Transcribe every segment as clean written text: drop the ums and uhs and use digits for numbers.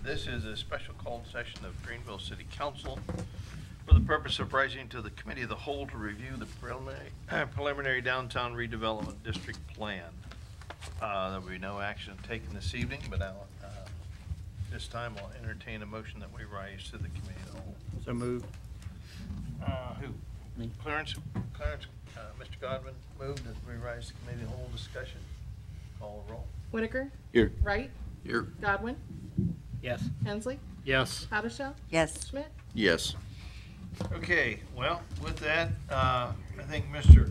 This is a special called session of Greenville City Council for the purpose of rising to the Committee of the Whole to review the preliminary downtown redevelopment district plan. There will be no action taken this evening, but this time I'll entertain a motion that we rise to the Committee of the Whole. So moved. Who? Me. Clarence, Mr. Godwin moved that we rise to Committee of the Whole discussion. Call the roll. Whitaker? Here. Wright? Here. Godwin? Yes. Hensley? Yes. Habershell? Yes. Schmidt? Yes. Okay, well, with that, I think Mr.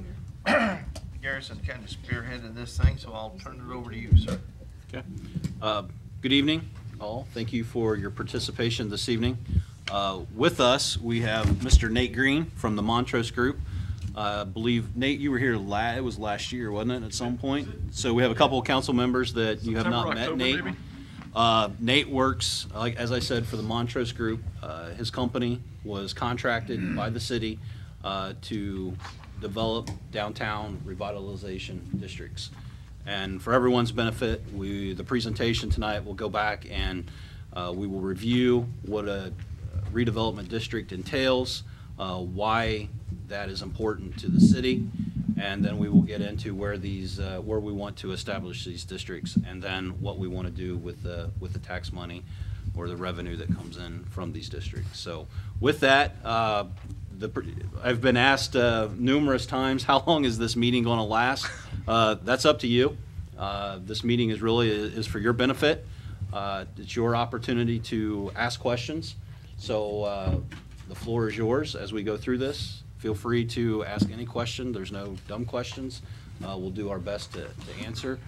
Garrison kind of spearheaded this thing, so I'll turn it over to you, sir. Okay. Good evening, all. Thank you for your participation this evening. With us, we have Mr. Nate Green from the Montrose Group. I believe, Nate, you were here it was last year, wasn't it, at some point? So we have a couple of council members that you have not met, Nate. Nate works, like as I said, for the Montrose Group. His company was contracted by the city to develop downtown revitalization districts. And for everyone's benefit, the presentation tonight will go back and we will review what a redevelopment district entails, why that is important to the city, and then we will get into where we want to establish these districts, and then what we want to do with the tax money or the revenue that comes in from these districts. So with that, I've been asked numerous times, how long is this meeting going to last? That's up to you. This meeting is for your benefit. It's your opportunity to ask questions. So the floor is yours as we go through this. Feel free to ask any question. There's no dumb questions. We'll do our best to answer.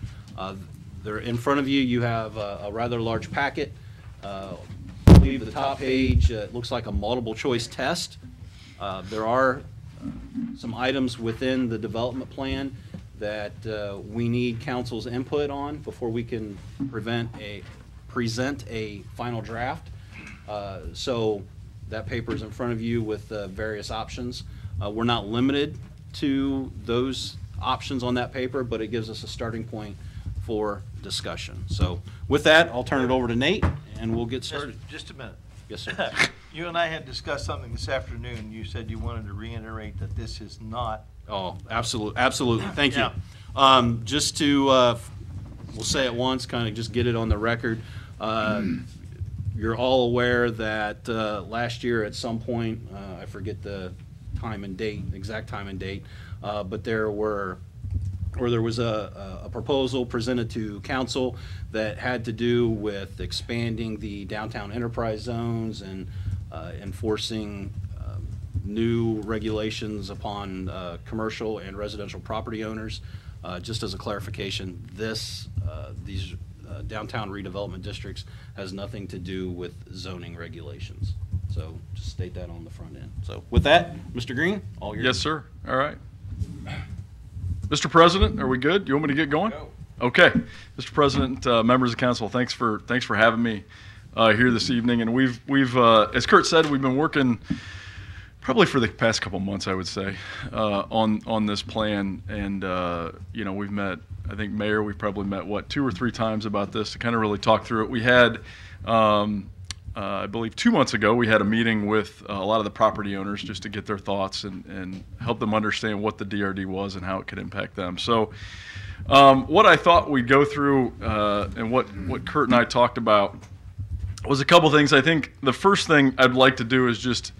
There in front of you, you have a rather large packet. I believe the top page looks like a multiple choice test. There are some items within the development plan that we need council's input on before we can present a final draft. So that paper is in front of you with various options. We're not limited to those options on that paper, but it gives us a starting point for discussion. So with that, I'll turn it over to Nate and we'll get started. Just a minute. Yes, sir. You and I had discussed something this afternoon. You said you wanted to reiterate that this is not. Oh, absolutely. Absolutely. Thank you. Yeah. Just to, we'll say it once, kind of just get it on the record. You're all aware that last year at some point, I forget the time and date, exact time and date, but there was a proposal presented to council that had to do with expanding the downtown enterprise zones and enforcing new regulations upon commercial and residential property owners. Just as a clarification, these downtown redevelopment districts has nothing to do with zoning regulations. So just state that on the front end. So with that, Mr. Green, all yours. Yes, sir. All right. Mr. President, are we good? You want me to get going? Go. Okay. Mr. President, members of council, thanks for having me here this evening. And we've as Kurt said, we've been working probably for the past couple months, I would say, on this plan. And you know, we've met, I think, Mayor, we've probably met, what, 2 or 3 times about this to kind of really talk through it. We had, I believe 2 months ago, we had a meeting with a lot of the property owners just to get their thoughts and help them understand what the DRD was and how it could impact them. So what I thought we'd go through and what Kurt and I talked about was a couple things. I think the first thing I'd like to do is just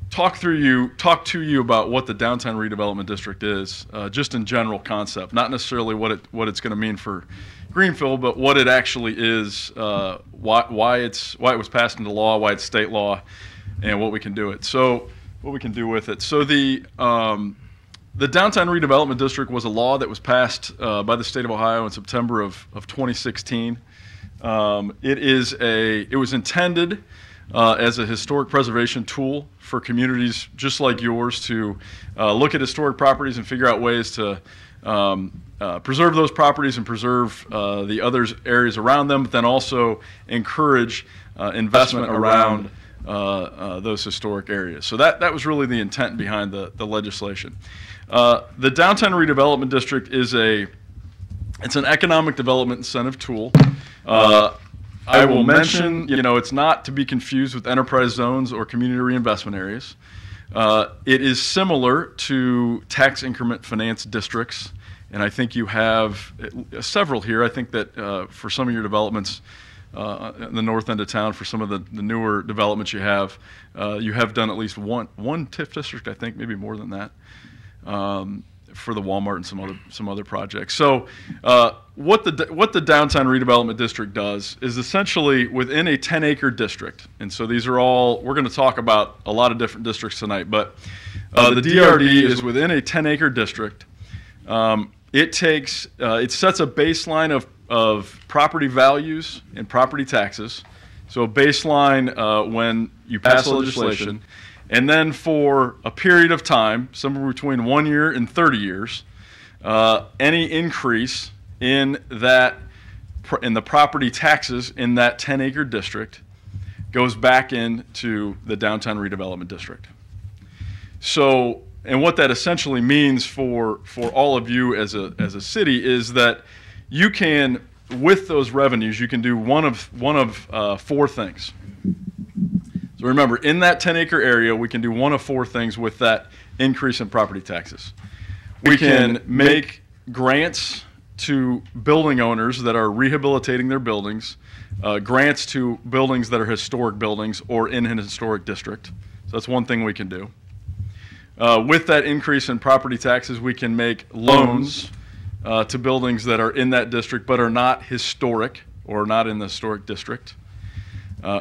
talk to you about what the downtown redevelopment district is, just in general concept, not necessarily what it's going to mean for Greenville, but what it actually is, why it was passed into law, why it's state law, and what we can do with it. So the downtown redevelopment district was a law that was passed by the state of Ohio in September of 2016. It was intended as a historic preservation tool for communities just like yours to look at historic properties and figure out ways to preserve those properties and preserve the other areas around them, but then also encourage investment around those historic areas. So that was really the intent behind the legislation. The Downtown Redevelopment District is it's an economic development incentive tool I will mention, it's not to be confused with enterprise zones or community reinvestment areas. It is similar to tax increment finance districts, and I think you have several here. I think that for some of your developments in the north end of town, for some of the newer developments you have done at least one TIF district, I think, maybe more than that, for the Walmart and some other projects. So what the downtown redevelopment district does is essentially within a 10-acre district, and so these are all, we're going to talk about a lot of different districts tonight, but the DRD is within a 10-acre district. It sets a baseline of property values and property taxes. So a baseline when you pass legislation, and then for a period of time, somewhere between 1 year and 30 years, any increase in the property taxes in that 10-acre district goes back into the downtown redevelopment district. So, and what that essentially means for all of you as a city is that you can, with those revenues, you can do one of four things. So remember, in that 10-acre area, we can do one of four things with that increase in property taxes. We can make grants to building owners that are rehabilitating their buildings, grants to buildings that are historic buildings or in an historic district. So that's one thing we can do. With that increase in property taxes, we can make loans to buildings that are in that district but are not historic or not in the historic district.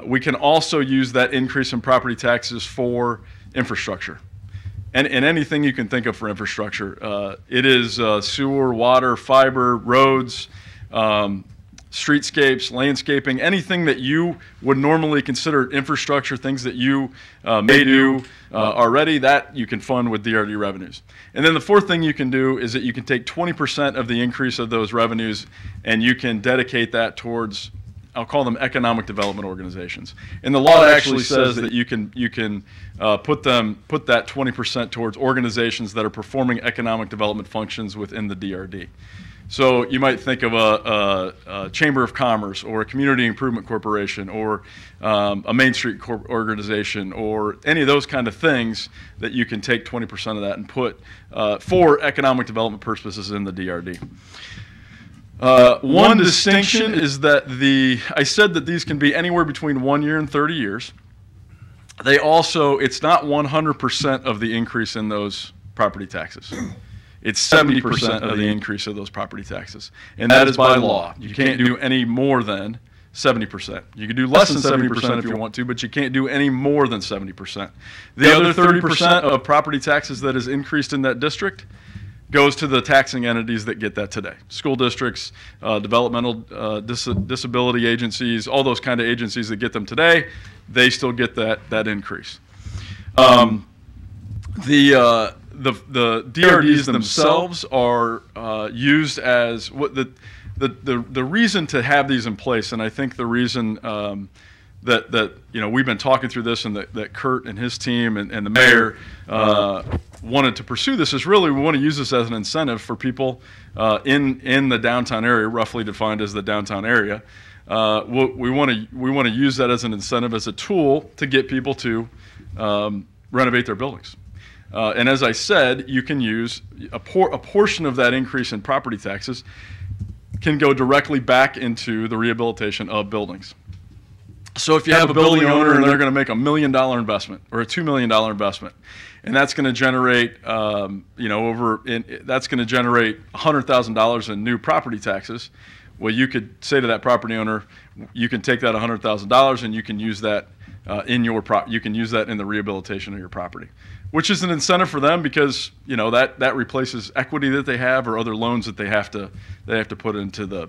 We can also use that increase in property taxes for infrastructure. And anything you can think of for infrastructure. It is sewer, water, fiber, roads, streetscapes, landscaping, anything that you would normally consider infrastructure, things that you may do already, that you can fund with DRD revenues. And then the fourth thing you can do is that you can take 20% of the increase of those revenues and you can dedicate that towards, I'll call them economic development organizations. And the law actually says that you can put that 20% towards organizations that are performing economic development functions within the DRD. So you might think of a Chamber of Commerce or a Community Improvement Corporation or a Main Street organization or any of those kind of things that you can take 20% of that and put for economic development purposes in the DRD. One distinction is that I said that these can be anywhere between 1 year and 30 years. They also, it's not 100% of the increase in those property taxes. It's 70% of the increase of those property taxes. And that is by law. You can't do any more than 70%. You can do less than 70% if you want to, but you can't do any more than 70%. The other 30% of property taxes that is increased in that district goes to the taxing entities that get that today. School districts, developmental disability agencies, all those kind of agencies that get them today, they still get that increase. The DRDs themselves are used as what the reason to have these in place, and I think the reason that we've been talking through this and that Kurt and his team and the mayor wanted to pursue this is really we want to use this as an incentive for people in the downtown area, roughly defined as the downtown area. We want to use that as an incentive, as a tool to get people to renovate their buildings. And as I said, you can use a portion of that increase in property taxes can go directly back into the rehabilitation of buildings. So if you have a building owner and they're going to make $1 million investment or a $2 million investment, and that's going to generate, that's going to generate $100,000 in new property taxes. Well, you could say to that property owner, you can take that $100,000 and you can use that you can use that in the rehabilitation of your property, which is an incentive for them because that replaces equity that they have or other loans that they have to put into the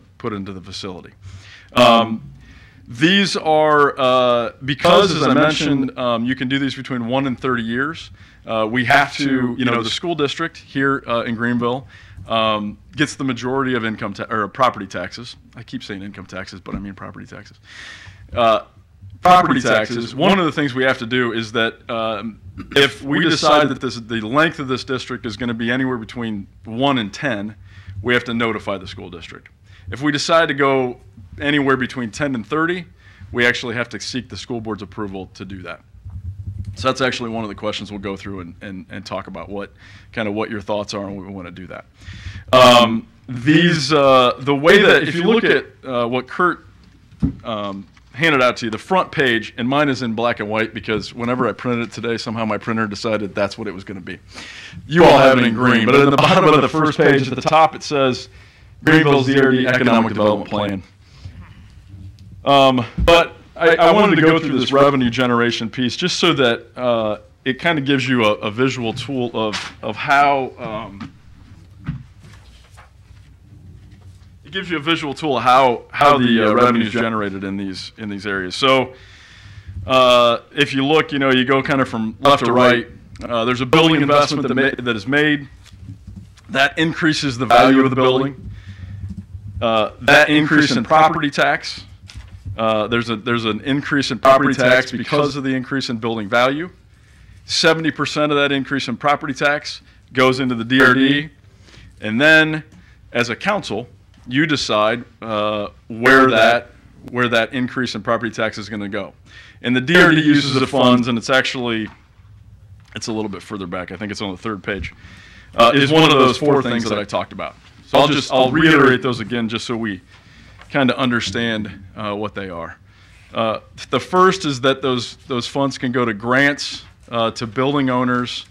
facility. These are because, as I mentioned, you can do these between 1 and 30 years. We have to, the school district here in Greenville gets the majority of property taxes. I keep saying income taxes, but I mean property taxes. Property taxes. One of the things we have to do is that if we decide that the length of this district is going to be anywhere between 1 and 10, we have to notify the school district. If we decide to go anywhere between 10 and 30, we actually have to seek the school board's approval to do that. So that's actually one of the questions we'll go through and talk about what your thoughts are and what we want to do that. The way that, if you look at what Kurt handed out to you, the front page, and mine is in black and white because whenever I printed it today, somehow my printer decided that's what it was going to be. You all have it in green, but at the bottom of the first page at the top it says Greenville's DRD Economic Development Plan. But I wanted to go through this revenue generation piece just so that it kind of gives you a visual tool of how it gives you a visual tool of how the revenue is generated in these areas. So if you look, you go kind of from left to right. There's a building investment that is made that increases the value of the building. That increase in property tax. There's an increase in property tax because of the increase in building value. 70% of that increase in property tax goes into the DRD, and then as a council, you decide where that increase in property tax is going to go. And the DRD uses the funds, and it's a little bit further back. I think it's on the third page. Is one of those four things that I talked about. So I'll reiterate those again just so we kind of understand what they are. The first is that those funds can go to grants to building owners.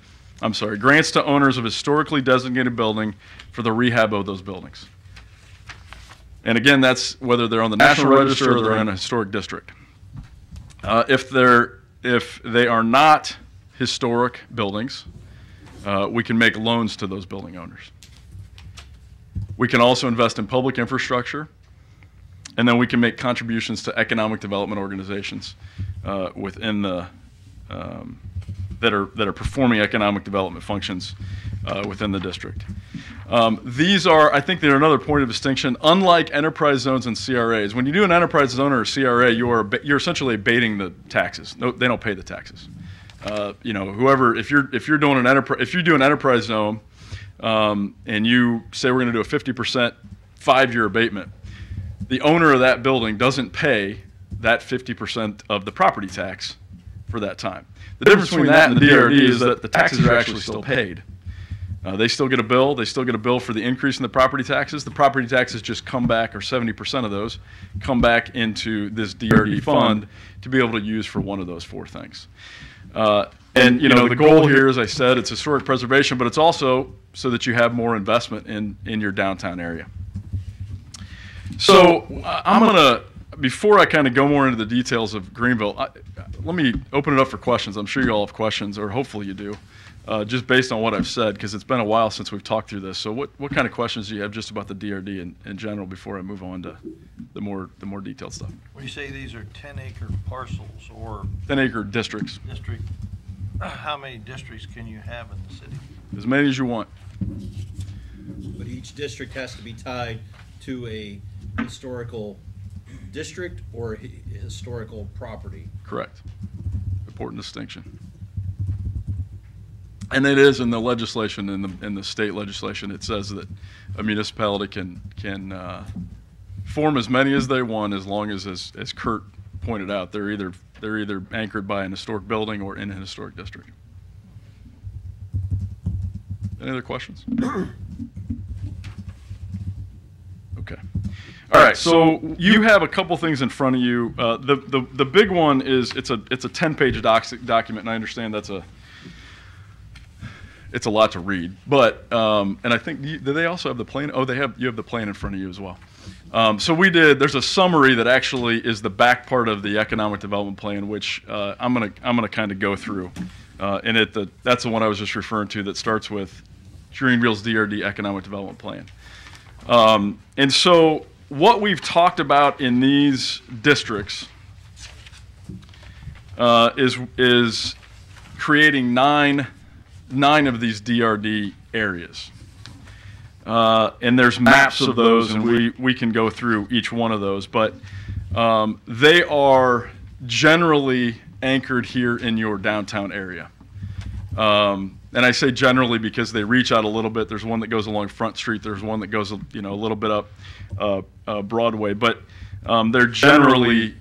Grants to owners of historically designated building for the rehab of those buildings. And again, that's whether they're on the National Register or they're in a historic district. If they are not historic buildings, we can make loans to those building owners. We can also invest in public infrastructure, and then we can make contributions to economic development organizations within the that are performing economic development functions within the district. These are, I think, they're another point of distinction. Unlike enterprise zones and CRAs, when you do an enterprise zone or a CRA, you're essentially abating the taxes. No, they don't pay the taxes. If you're doing an enterprise zone, and you say we're going to do a 50% 5-year abatement, the owner of that building doesn't pay that 50% of the property tax for that time. The difference between that and the DRD is that the taxes are actually still paid. They still get a bill. They still get a bill for the increase in the property taxes. The property taxes just come back, or 70% of those, come back into this DRD fund to be able to use for one of those four things. The goal here, as I said, it's historic preservation, but it's also so that you have more investment in your downtown area. So before I kind of go more into the details of Greenville, let me open it up for questions. I'm sure you all have questions, or hopefully you do, just based on what I've said, because it's been a while since we've talked through this. So what kind of questions do you have just about the DRD in general before I move on to the more detailed stuff? When you say these are 10-acre parcels or 10-acre districts. How many districts can you have in the city? As many as you want. But each district has to be tied to a historical district or historical property. Correct. Important distinction. And it is in the legislation, in the state legislation, it says that a municipality can form as many as they want, as long as Kurt pointed out, they're either anchored by an historic building or in a historic district. Any other questions? Okay. All right. So you have a couple things in front of you. The big one is it's a 10-page document, and I understand it's a lot to read. But and I think do they also have the plan? Oh, you have the plan in front of you as well. So there's a summary that actually is the back part of the economic development plan, which I'm gonna kind of go through. And that's the one I was just referring to that starts with Greenville's DRD economic development plan. And so what we've talked about in these districts is creating nine of these DRD areas. And there's maps of those, and we can go through each one of those, but they are generally anchored here in your downtown area. And I say generally because they reach out a little bit. There's one that goes along Front Street. There's one that goes, a little bit up Broadway. But they're generally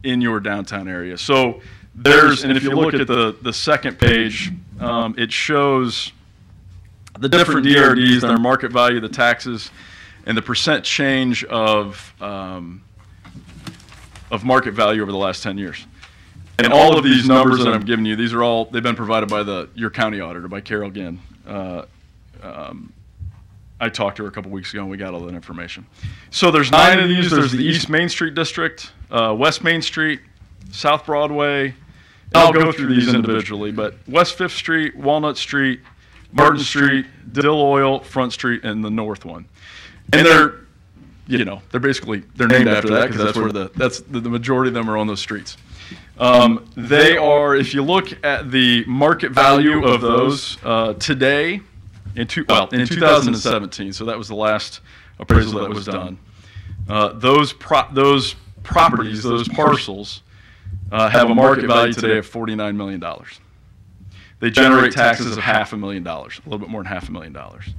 in your downtown area. So and if you look at the second page, it shows the different DRDs, their market value, the taxes, and the percent change of market value over the last 10 years. And all of these numbers that I'm giving you, they've been provided by your county auditor, by Carol Ginn. I talked to her a couple weeks ago and we got all that information. So there's 9 of these. There's the East Main Street District, West Main Street, South Broadway. I'll go through these individually, but West 5th Street, Walnut Street, Martin Street, Dill Oil, Front Street, and the North one. And they're named after that because that's where the majority of them are on those streets. They are, if you look at the market value of those today, in 2017, so that was the last appraisal that was done. Those properties, those parcels, have a market value today of $49 million. They generate taxes of $500,000, a little bit more than $500,000.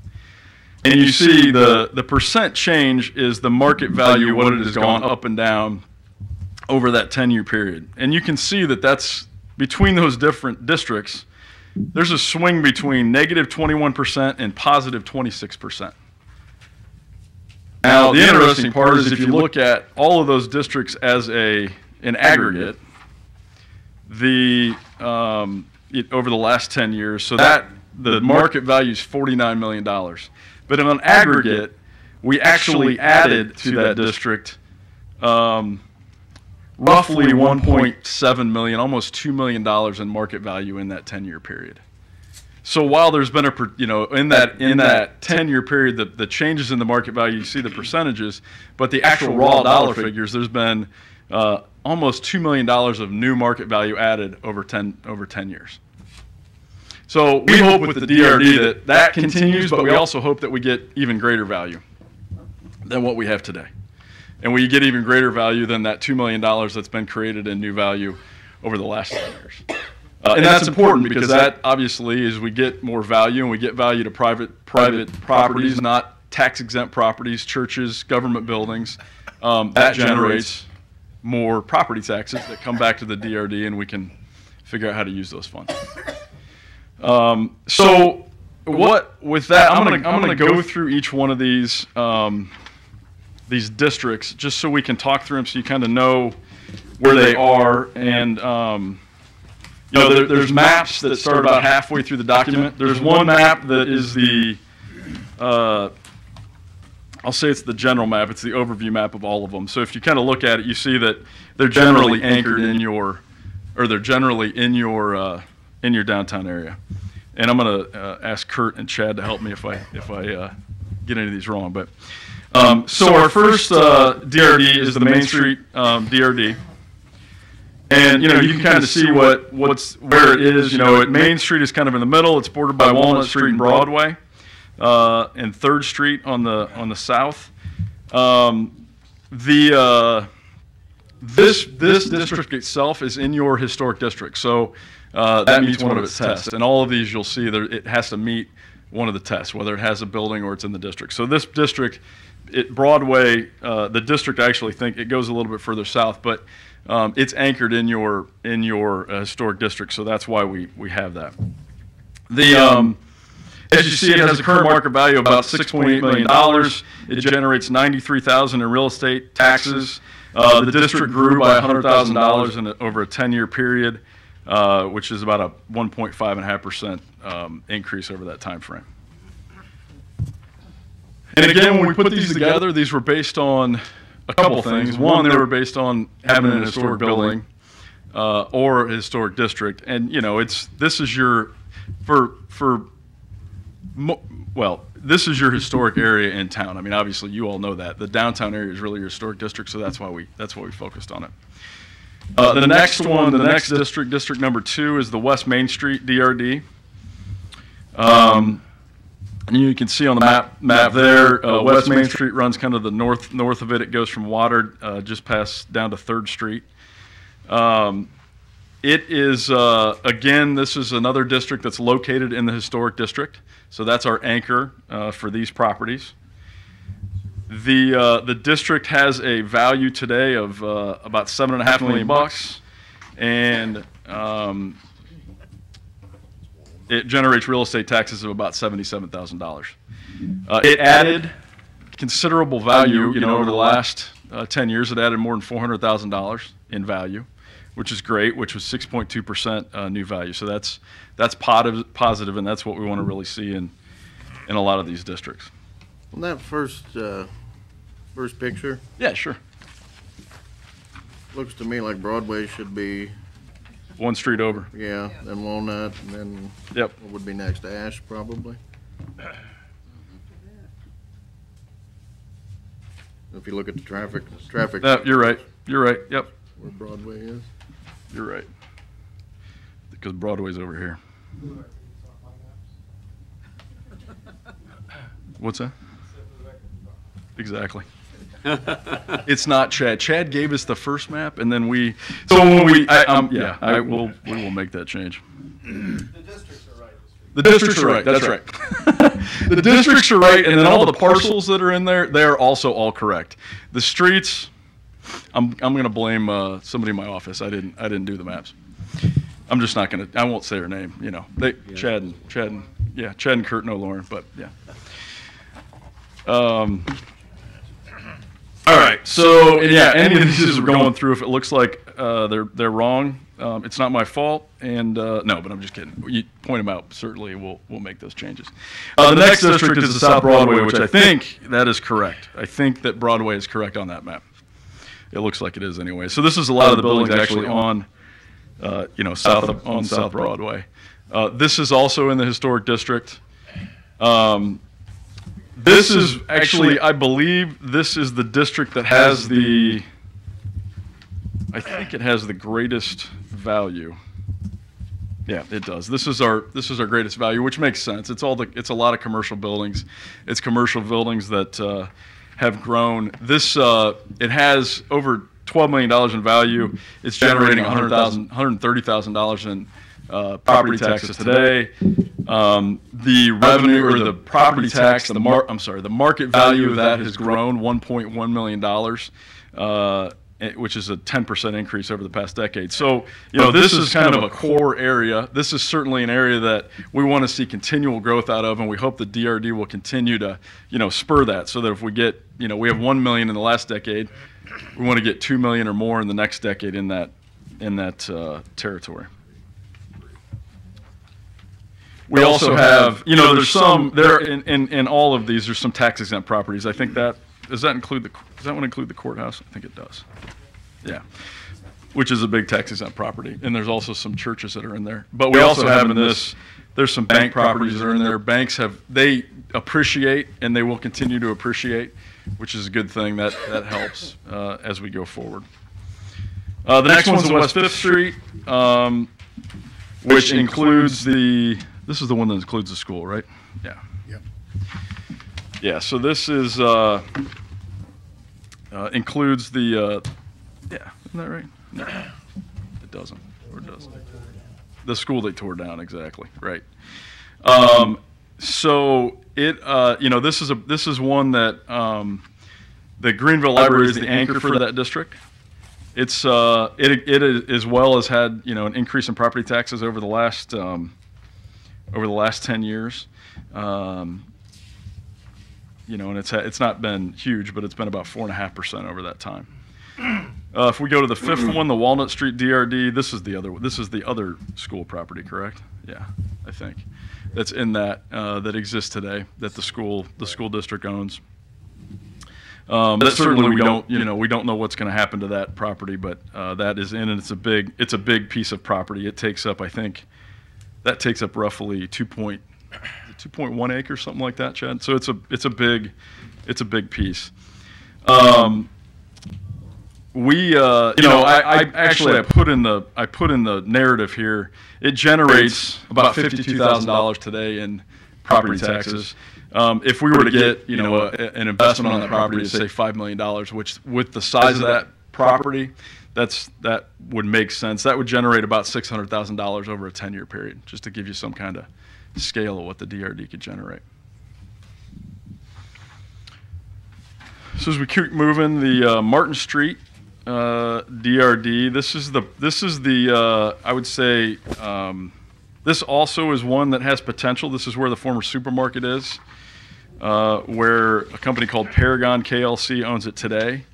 And you see the percent change is the market value, what it has gone up and down over that 10-year period. And you can see that that's between those different districts, there's a swing between negative 21% and positive 26%. Now, the interesting part is if you look at all of those districts as an aggregate, over the last 10 years, so that the market value is $49 million. But on aggregate, we actually added to that district roughly $1.7 million, almost $2 million in market value in that 10-year period. So while there's been in that 10-year period, the changes in the market value, you see the percentages, but the actual raw dollar figures, there's been almost $2 million of new market value added over 10 years. So we hope with the DRD that continues, but we also hope that we get even greater value than what we have today. And we get even greater value than that $2 million that's been created in new value over the last 10 years. And that's important because that obviously is we get more value and we get value to private properties, not tax-exempt properties, churches, government buildings. That generates more property taxes that come back to the DRD, and we can figure out how to use those funds. So with that, I'm gonna go through each one of these districts just so we can talk through them, so you kind of know where they are. And there's maps that start about halfway through the document. There's one map that is I'll say it's the general map. It's the overview map of all of them. So if you kind of look at it, you see that they're generally anchored in your downtown area. And I'm going to ask Kurt and Chad to help me if I get any of these wrong. But so our first DRD is the Main Street DRD. And you can kind of see where it is. Main Street is kind of in the middle. It's bordered by Walnut Street and Broadway, and 3rd Street on the south. This district itself is in your historic district, so that meets one of its tests. And all of these you'll see it has to meet one of the tests, whether it has a building or it's in the district. So this district, Broadway, the district, I actually think it goes a little bit further south, but it's anchored in your historic district, so that's why we have that. As you see, it has a current market value of about $6.8 million. It generates $93,000 in real estate taxes. The district grew by $100,000 over a 10-year period, which is about a 1.5% increase over that time frame. And again, when we put these together, these were based on a couple things. One, they were based on having an historic building or a historic district, and this is your this is your historic area in town. I mean, obviously, you all know that the downtown area is really your historic district, so that's why we focused on it. The next district, district number 2, is the West Main Street DRD. And you can see on the map there, West Main Street runs kind of the north of it. It goes from Water just past down to 3rd Street. It is, again, this is another district that's located in the historic district. So that's our anchor for these properties. The district has a value today of about $7.5 million, and it generates real estate taxes of about $77,000. It added considerable value, over the last 10 years. It added more than $400,000 in value, which is great, which was 6.2% new value. So that's positive, and that's what we want to really see in a lot of these districts. On that first picture, Yeah, sure. looks to me like Broadway should be, One street over. yeah, then Walnut, and then Yep. what would be next? Ash, probably. If you look at the traffic, You're right. You're right. Yep. where Broadway is. You're right. Because Broadway's over here. What's that? Exactly. It's not Chad. Chad gave us the first map, and then we. So when we will make that change. The districts are right. The districts are right. That's right. The districts are right, and then all the parcels that are in there, they are also all correct. The streets, I'm going to blame somebody in my office. I didn't do the maps. I'm just not going to. I won't say her name. Chad and Kurt know Lauren, but yeah. All right, so yeah, any of these we're going through, if it looks like they're wrong, it's not my fault, and no, but I'm just kidding. You point them out, certainly we'll make those changes. The next district is the South Broadway, which I think that is correct. I think that Broadway is correct on that map. It looks like it is anyway. So this is a lot of the buildings actually on, South Broadway. This is also in the historic district. This is actually, I believe, this is the district that has I think it has the greatest value. Yeah, it does. This is our greatest value, which makes sense. It's a lot of commercial buildings. It's commercial buildings that have grown. It has over $12 million in value. It's generating $130,000 in property taxes today. The revenue or the property tax, the market value of that has grown $1.1 million, which is a 10% increase over the past decade. So, this is kind of a core area. This is certainly an area that we want to see continual growth out of, and we hope the DRD will continue to, spur that, so that if we get, we have 1 million in the last decade, we want to get 2 million or more in the next decade in that territory. We also have, there's some there in all of these. There's some tax exempt properties. I think does that include the courthouse? I think it does. Yeah, which is a big tax exempt property. And there's also some churches that are in there. But we also have in this. There's some bank properties that are in there. Banks they appreciate, and they will continue to appreciate, which is a good thing. That helps as we go forward. The next one's on West 5th Street, which includes This is the one that includes the school, right? Yeah. Yep. Yeah, so this is, includes the, yeah, isn't that right? No, it doesn't, or it doesn't. The school they tore down, exactly, right. So it, this is one that, the Greenville Library is the anchor for that district. It's, it as well has had, an increase in property taxes over the last 10 years, and it's not been huge, but it's been about 4.5% over that time. If we go to the fifth one, the Walnut Street DRD, this is the other school property, correct? Yeah, I think that's in that exists today that the school district owns. But certainly we don't know what's going to happen to that property, but that is in, and it's a big piece of property. It takes up, I think. That takes up roughly 2.1 acres, something like that, Chad. So it's a big piece. I put in the narrative here. It generates about $52,000 today in property taxes. If we were to get an investment on that property to say $5 million, which with the size of that property, that would make sense. That would generate about $600,000 over a 10-year period, just to give you some kind of scale of what the DRD could generate. So as we keep moving, the Martin Street DRD. This is the I would say this also is one that has potential. This is where the former supermarket is, where a company called Paragon KLC owns it today.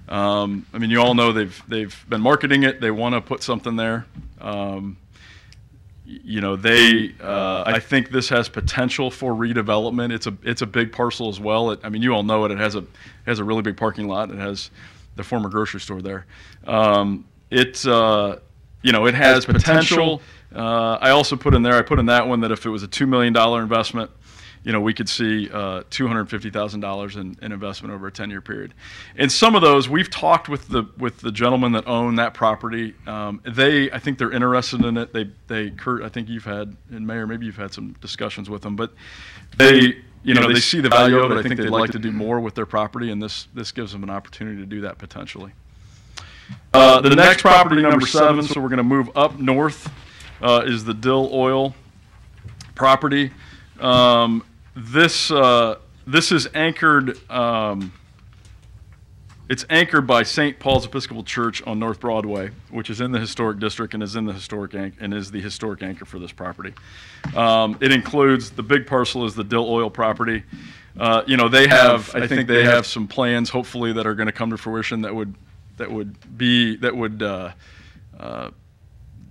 I mean, you all know they've been marketing it. They want to put something there. You know, I think this has potential for redevelopment. It's a big parcel as well. I mean, you all know it. It has a really big parking lot. It has the former grocery store there. You know, it has potential. I also put in that one that if it was a $2 million investment, you know, we could see $250,000 in investment over a 10-year period. And some of those, we've talked with the gentlemen that own that property. I think they're interested in it. Kurt, I think you've had, and Mayor, maybe you've had some discussions with them, but they see the value of it. I think they'd like to do more with their property, and this gives them an opportunity to do that potentially. The next property, number 7, so we're going to move up north, is the Dill Oil property. This is anchored. It's anchored by St. Paul's Episcopal Church on North Broadway, which is in the historic district and is the historic anchor for this property. It includes the big parcel is the Dill Oil property. You know, I think they have some plans, hopefully, that are going to come to fruition that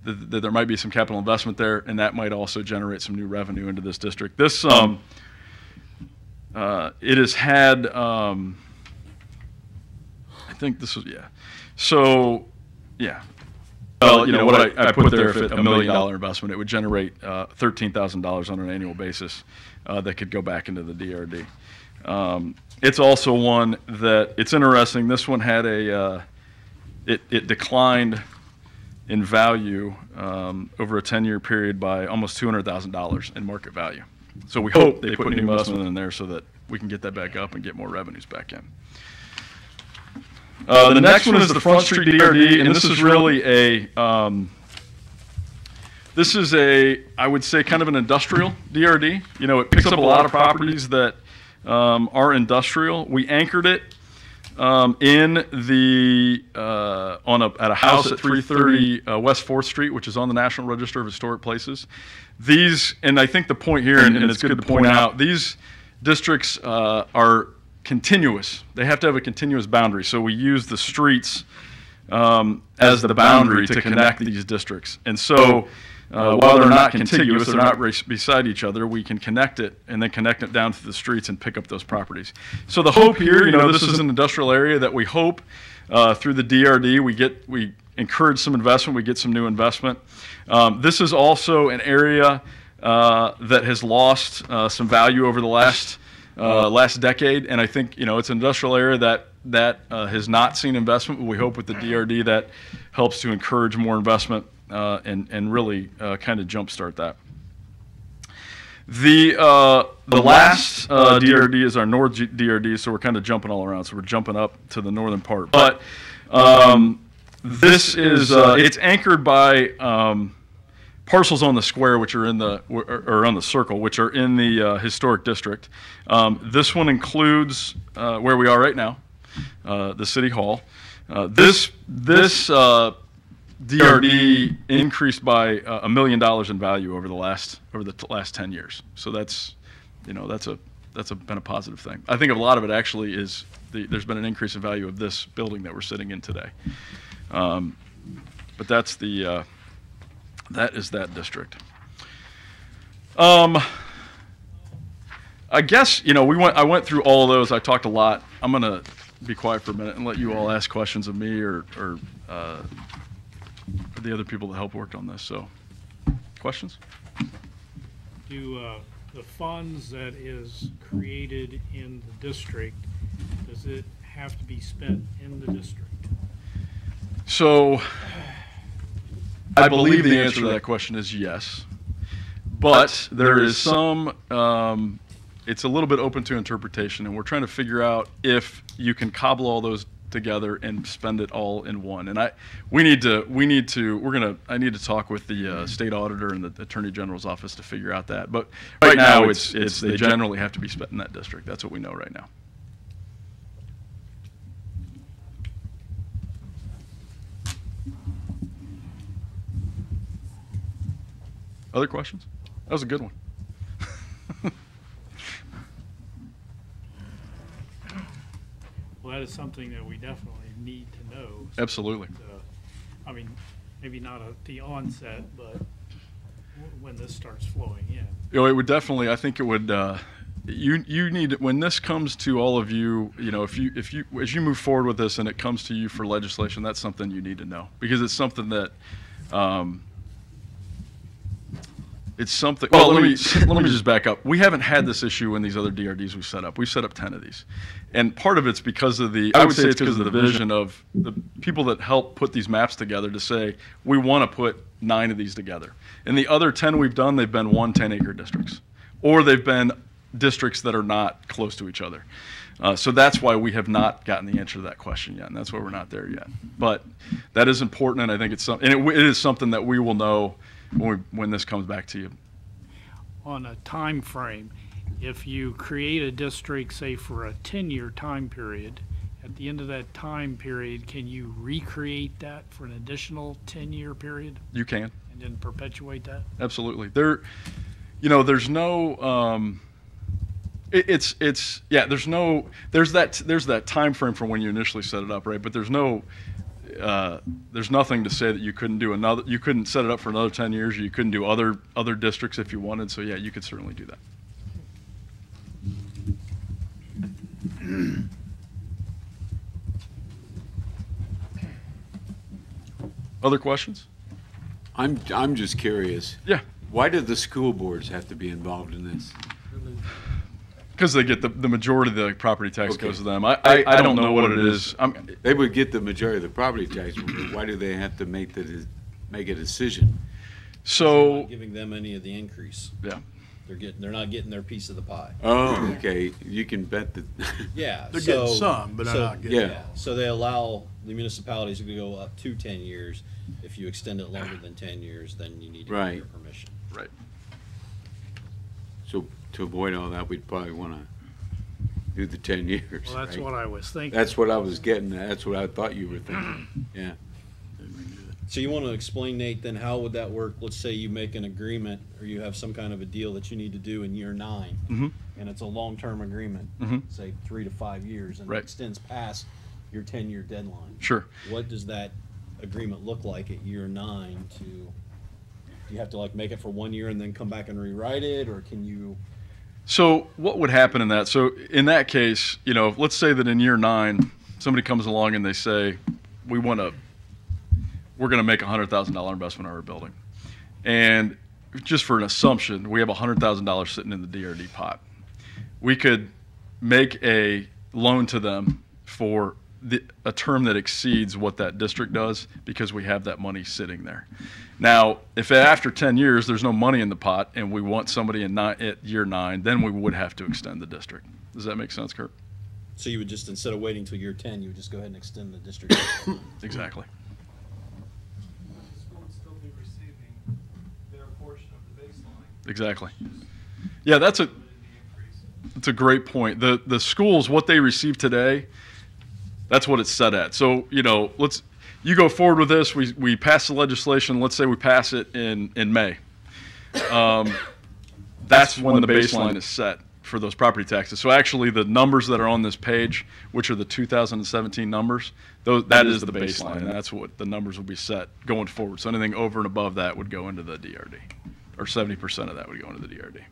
there might be some capital investment there, and that might also generate some new revenue into this district. This it has had. I think this was So, yeah. Well, you know what I put there. If it $1 million investment, it would generate $13,000 on an annual basis that could go back into the DRD. It's also one that it's interesting. This one had it declined in value over a 10-year period by almost $200,000 in market value. So we hope they put new investment in there so that we can get that back up and get more revenues back in. The next one is the Front Street DRD, and this is really I would say, kind of an industrial DRD. You know, it picks up a lot of properties that are industrial. We anchored it at a house at 330 West 4th Street, which is on the National Register of Historic Places. And I think the point here, and it's good to point out, these districts are continuous. They have to have a continuous boundary. So we use the streets as the boundary to connect these districts. And so while they're not contiguous, they're not beside each other, we can connect it and then connect it down to the streets and pick up those properties. So the hope here, you know, this is an industrial area that we hope through the DRD we encourage some investment, we get some new investment. This is also an area that has lost some value over the last decade, and I think, you know, it's an industrial area that has not seen investment, but we hope with the DRD that helps to encourage more investment and really kind of jumpstart that. The last DRD is our North DRD, so we're kind of jumping all around. So we're jumping up to the northern part, but this is it's anchored by parcels on the square, which are or on the circle, which are in the historic district. This one includes where we are right now, the City Hall. This DRD increased by $1 million in value over the last 10 years. So that's been a positive thing. I think a lot of it actually is there's been an increase in value of this building that we're sitting in today. But that's that is that district. I guess, you know, I went through all of those. I talked a lot. I'm going to be quiet for a minute and let you all ask questions of me or the other people that helped work on this. So, questions? Do the funds that is created in the district, does it have to be spent in the district? So, I believe the answer to that question is yes, but there is some, it's a little bit open to interpretation, and we're trying to figure out if you can cobble all those together and spend it all in one. And I need to talk with the state auditor and the Attorney General's office to figure out that. But right now it's they generally have to be spent in that district. That's what we know right now. Other questions? That was a good one. Well, that is something that we definitely need to know. Absolutely. I mean, maybe not at the onset, but when this starts flowing in. You know, it would definitely. I think it would. You need, when this comes to all of you. You know, if you as you move forward with this and it comes to you for legislation, that's something you need to know, because it's something that. It's something. Well, let me just back up. We haven't had this issue in these other DRDs we've set up. We've set up 10 of these, and part of it's because of the. I would say it's because of the vision of the people that help put these maps together to say we want to put 9 of these together. And the other 10 we've done, they've been 1 10-acre districts, or they've been districts that are not close to each other. So that's why we have not gotten the answer to that question yet, and that's why we're not there yet. But that is important, and I think it's something. And it is something that we will know when this comes back to you. On a time frame, if you create a district, say for a 10-year time period, at the end of that time period, can you recreate that for an additional 10-year period? You can. And then perpetuate that? Absolutely. There's no. There's that time frame from when you initially set it up, right? But there's nothing to say that you couldn't do another. You couldn't set it up for another 10 years. Or you couldn't do other districts if you wanted. So yeah, you could certainly do that. Other questions? I'm just curious. Yeah. Why do the school boards have to be involved in this? Because they get the majority of the property tax Okay. goes to them. I don't know what it is. They would get the majority of the property tax, but why do they have to make a decision? We're So not giving them any of the increase. yeah, They're not getting their piece of the pie. Oh, okay. You can bet that. Yeah. They're getting some, but they're not getting. Yeah. So they allow the municipalities to go up to 10 years. If you extend it longer than 10 years, then you need to Right. get their permission. right. So to avoid all that, we'd probably want to do the 10 years. Well, that's right? what I was thinking. That's what I was getting at. That's what I thought you were thinking. Yeah. So you want to explain, Nate, then how would that work? Let's say you make an agreement or you have some kind of a deal that you need to do in year 9, Mhm. and it's a long-term agreement, Mhm. say 3 to 5 years, and Right. it extends past your 10-year deadline. Sure. What does that agreement look like at year 9 do you have to like make it for 1 year and then come back and rewrite it, or can you? So what would happen in that? So in that case, let's say that in year 9, somebody comes along and they say, we're going to make a $100,000 investment in our building. And just for an assumption, we have $100,000 sitting in the DRD pot. We could make a loan to them for a term that exceeds what that district does, because we have that money sitting there. Now, if after 10 years there's no money in the pot and we want somebody at year 9, then we would have to extend the district. Does that make sense, Kurt? So you would just, instead of waiting till year 10, you would just go ahead and extend the district. Exactly. The school would still be receiving their portion of the baseline. Exactly. Yeah, that's a great point. The schools, what they receive today, that's what it's set at. So, you go forward with this, we pass the legislation, let's say we pass it in May. That's when the baseline is set for those property taxes. So actually the numbers that are on this page, which are the 2017 numbers, that is the baseline, and that's what the numbers will be set going forward. So anything over and above that would go into the DRD, or 70% of that would go into the DRD.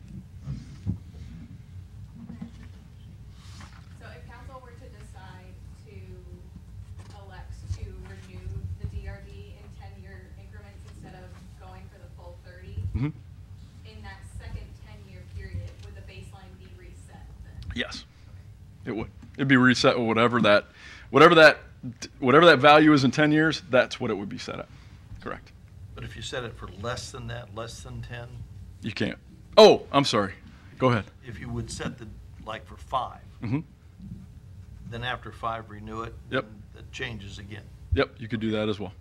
So if council were to decide to elect to renew the DRD in 10-year increments instead of going for the full 30, Mhm. in that second 10-year period, would the baseline be reset then? Yes, it would. It'd be reset with whatever that value is in 10 years, that's what it would be set at. Correct. But if you set it for less than that, less than 10, You can't. Oh, I'm sorry. Go ahead. if you would set the, like for 5, Mhm. then after 5, renew it. Yep. And it changes again. Yep, you could do that as well.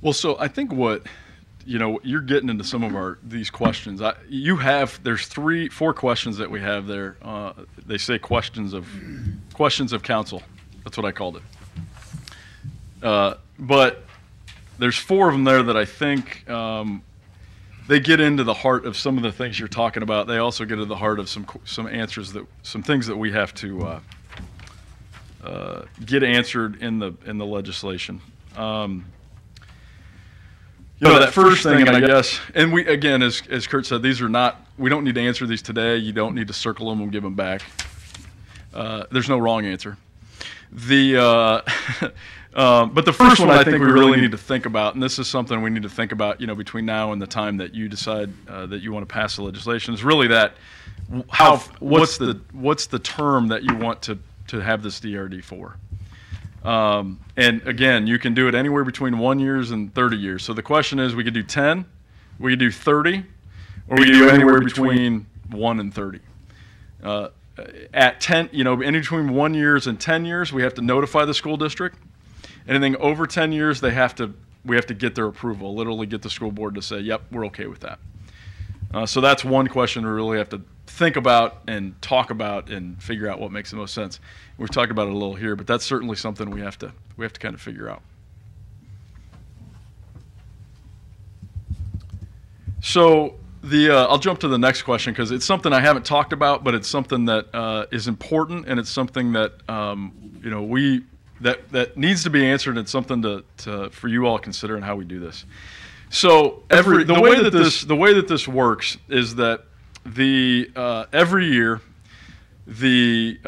Well, so I think you're getting into some of these questions. There's 4 questions that we have there. They say questions of council. That's what I called it. But there's 4 of them there that I think they get into the heart of some of the things you're talking about. They also get into the heart of some answers some things that we have to get answered in the legislation. That first thing, and I guess, and we, again, as Kurt said, we don't need to answer these today. You don't need to circle them and give them back. There's no wrong answer. But the first one I think we really need to think about, and this is something we need to think about, between now and the time that you decide that you want to pass the legislation, is really that what's the term that you want to have this DRD for? And again, you can do it anywhere between 1 year and 30 years. So the question is, we could do 10, we could do 30, or we could do anywhere between 1 and 30. At 10, in between 1 year and 10 years, we have to notify the school district. Anything over 10 years, we have to get their approval, literally get the school board to say, yep, we're okay with that. So that's one question we really have to think about and talk about and figure out what makes the most sense. We've talked about it a little here, but that's certainly something we have to kind of figure out. So I'll jump to the next question because it's something I haven't talked about, but it's something that is important, and it's something that that needs to be answered, and it's something for you all to consider and how we do this. So the way that this works is that every year the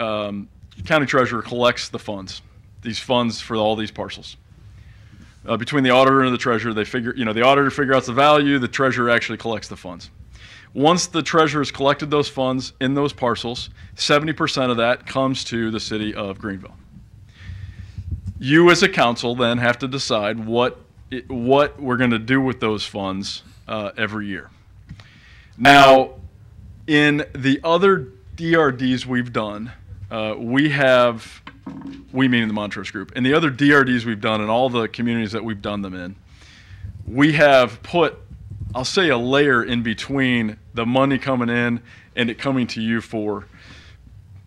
county treasurer collects these funds for all these parcels. Between the auditor and the treasurer, the auditor figures out the value, the treasurer actually collects the funds. Once the treasurer has collected those funds in those parcels, 70% of that comes to the city of Greenville. You as a council then have to decide what we're going to do with those funds every year. Now, in the other DRDs we've done, we meaning the Montrose Group, in the other DRDs we've done in all the communities that we've done them in, we have put, I'll say, a layer in between the money coming in and it coming to you for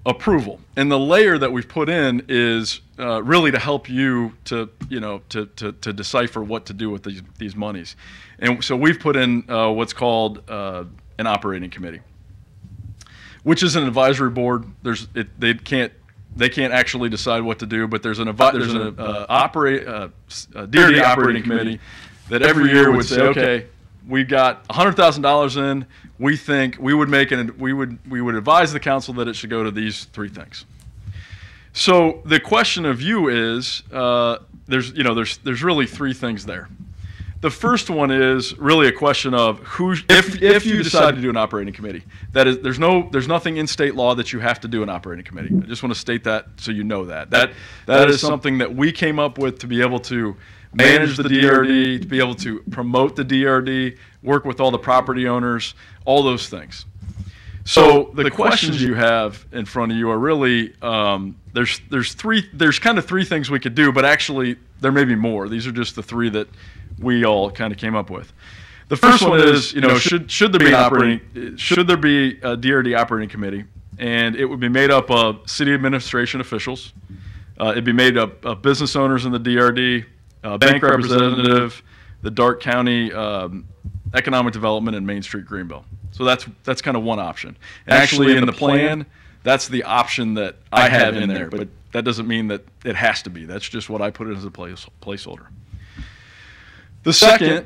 approval. And the layer that we've put in is really to help you to decipher what to do with these monies. And so we've put in what's called an operating committee, which is an advisory board. They can't actually decide what to do, but there's an DRD operating committee that every year would say, okay, we got $100,000 in. We think we would advise the council that it should go to these 3 things. So the question of you is, there's really 3 things there. The first one is really a question of if you decide to do an operating committee, that is, there's nothing in state law that you have to do an operating committee. I just want to state that so you know that. That is something that we came up with to be able to manage the DRD, to be able to promote the DRD, work with all the property owners, all those things. So the questions you have in front of you are really, there's kind of 3 things we could do, but actually there may be more. These are just the 3 that we all kind of came up with. The first one is, should there be a DRD operating committee, and it would be made up of city administration officials. It'd be made up of business owners in the DRD, bank representative, the Darke County Economic Development, and Main Street Greenville. So that's kind of one option. And actually in the plan, that's the option that I have in there, but that doesn't mean that it has to be. That's just what I put it as a placeholder. The second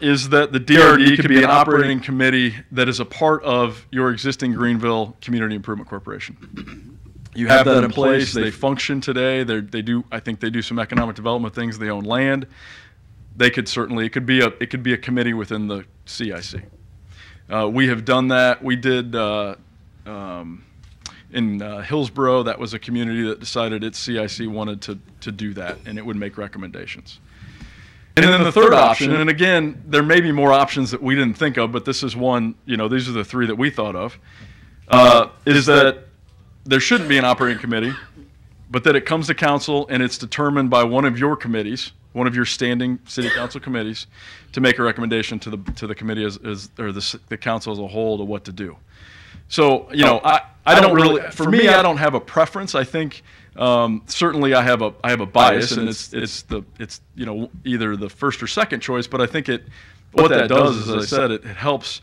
is that the DRD could be an operating committee that is a part of your existing Greenville Community Improvement Corporation. You have that in place. They function today. I think they do some economic development things. They own land. It could be a committee within the CIC. We have done that. We did in Hillsborough. That was a community that decided its CIC wanted to do that, and it would make recommendations. And then the third option, and again, there may be more options that we didn't think of, but this is one, these are the three that we thought of, is that there shouldn't be an operating committee, but that it comes to council and it's determined by one of your committees, one of your standing city council committees, to make a recommendation to the committee or the council as a whole to what to do. So, I don't really, for me, I don't have a preference. I think certainly I have a bias, and it's either the first or second choice. But I think what that does, as I said, it helps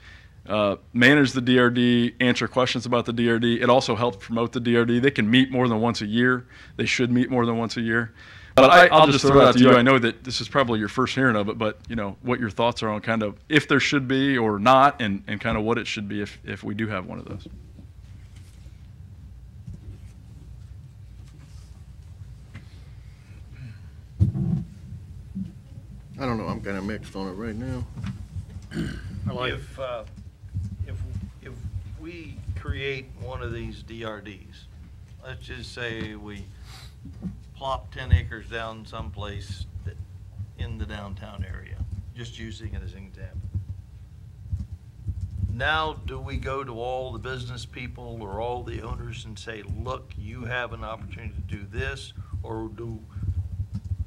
manage the DRD, answer questions about the DRD. It also helps promote the DRD. They can meet more than once a year. They should meet more than once a year. But I'll just throw it out to you. I know that this is probably your first hearing of it, but what your thoughts are on kind of if there should be or not, and kind of what it should be if we do have one of those. I don't know, I'm kind of mixed on it right now. If we create one of these DRDs, let's just say we plop 10 acres down someplace in the downtown area, just using it as an example. Now, do we go to all the business people or all the owners and say, look, you have an opportunity to do this, or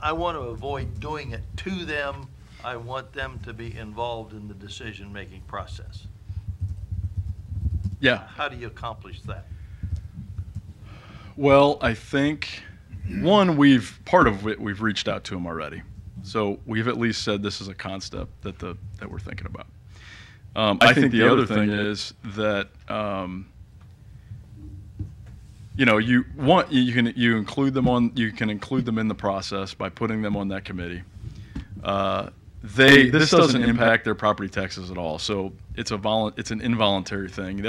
I want to avoid doing it to them. I want them to be involved in the decision-making process. Yeah. How do you accomplish that? Well, I think, one, part of it, we've reached out to them already. So we've at least said this is a concept that we're thinking about. I think the other thing is that, you can include them in the process by putting them on that committee. This doesn't impact their property taxes at all, so it's an involuntary thing.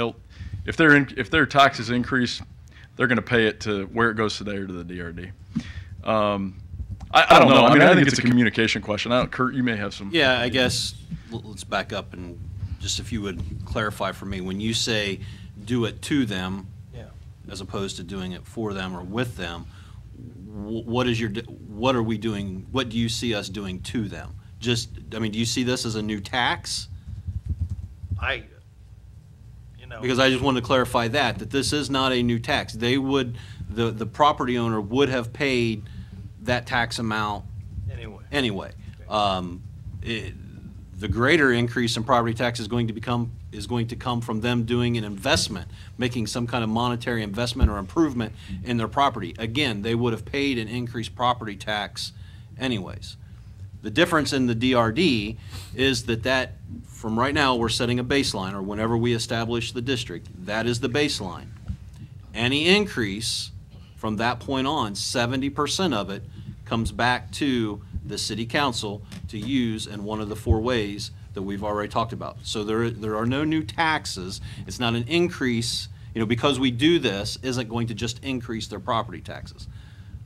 If their taxes increase, they're going to pay it to where it goes to the DRD. I don't know. I mean, I think it's a communication question. Kurt, you may have some. Yeah, I guess let's back up and just if you would clarify for me, when you say do it to them, as opposed to doing it for them or with them, what are we doing? What do you see us doing to them? Do you see this as a new tax? Because I just wanted to clarify that this is not a new tax. The property owner would have paid that tax amount anyway. The greater increase in property tax is going to come from them doing an investment, making some kind of monetary investment or improvement in their property. Again, they would have paid an increased property tax anyways. The difference in the DRD is that from right now, we're setting a baseline, or whenever we establish the district, that is the baseline. Any increase from that point on, 70% of it comes back to the city council to use in one of the 4 ways that we've already talked about. So there are no new taxes. It's not an increase, because we do this, isn't going to just increase their property taxes.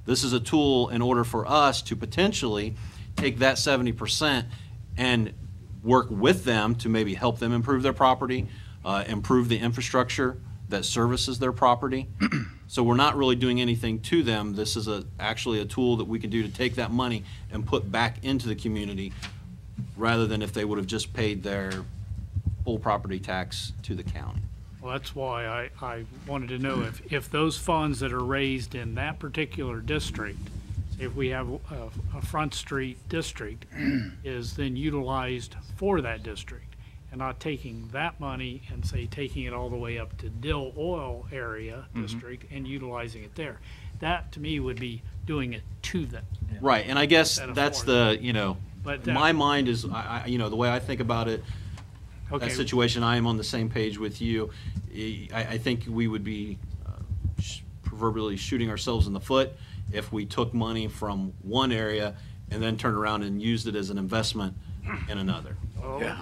This is a tool in order for us to potentially take that 70% and work with them to maybe help them improve their property, improve the infrastructure that services their property. So we're not really doing anything to them. This is actually a tool that we can do to take that money and put back into the community rather than if they would have just paid their full property tax to the county. Well, that's why I wanted to know if those funds that are raised in that particular district, if we have a Front Street district, is then utilized for that district, and not taking that money and taking it all the way up to Dill Oil area district and utilizing it there. That to me would be doing it to them. Right, and I guess that's but my mind is, the way I think about it, that situation, I am on the same page with you. I think we would be proverbially shooting ourselves in the foot if we took money from one area and then turned around and used it as an investment in another.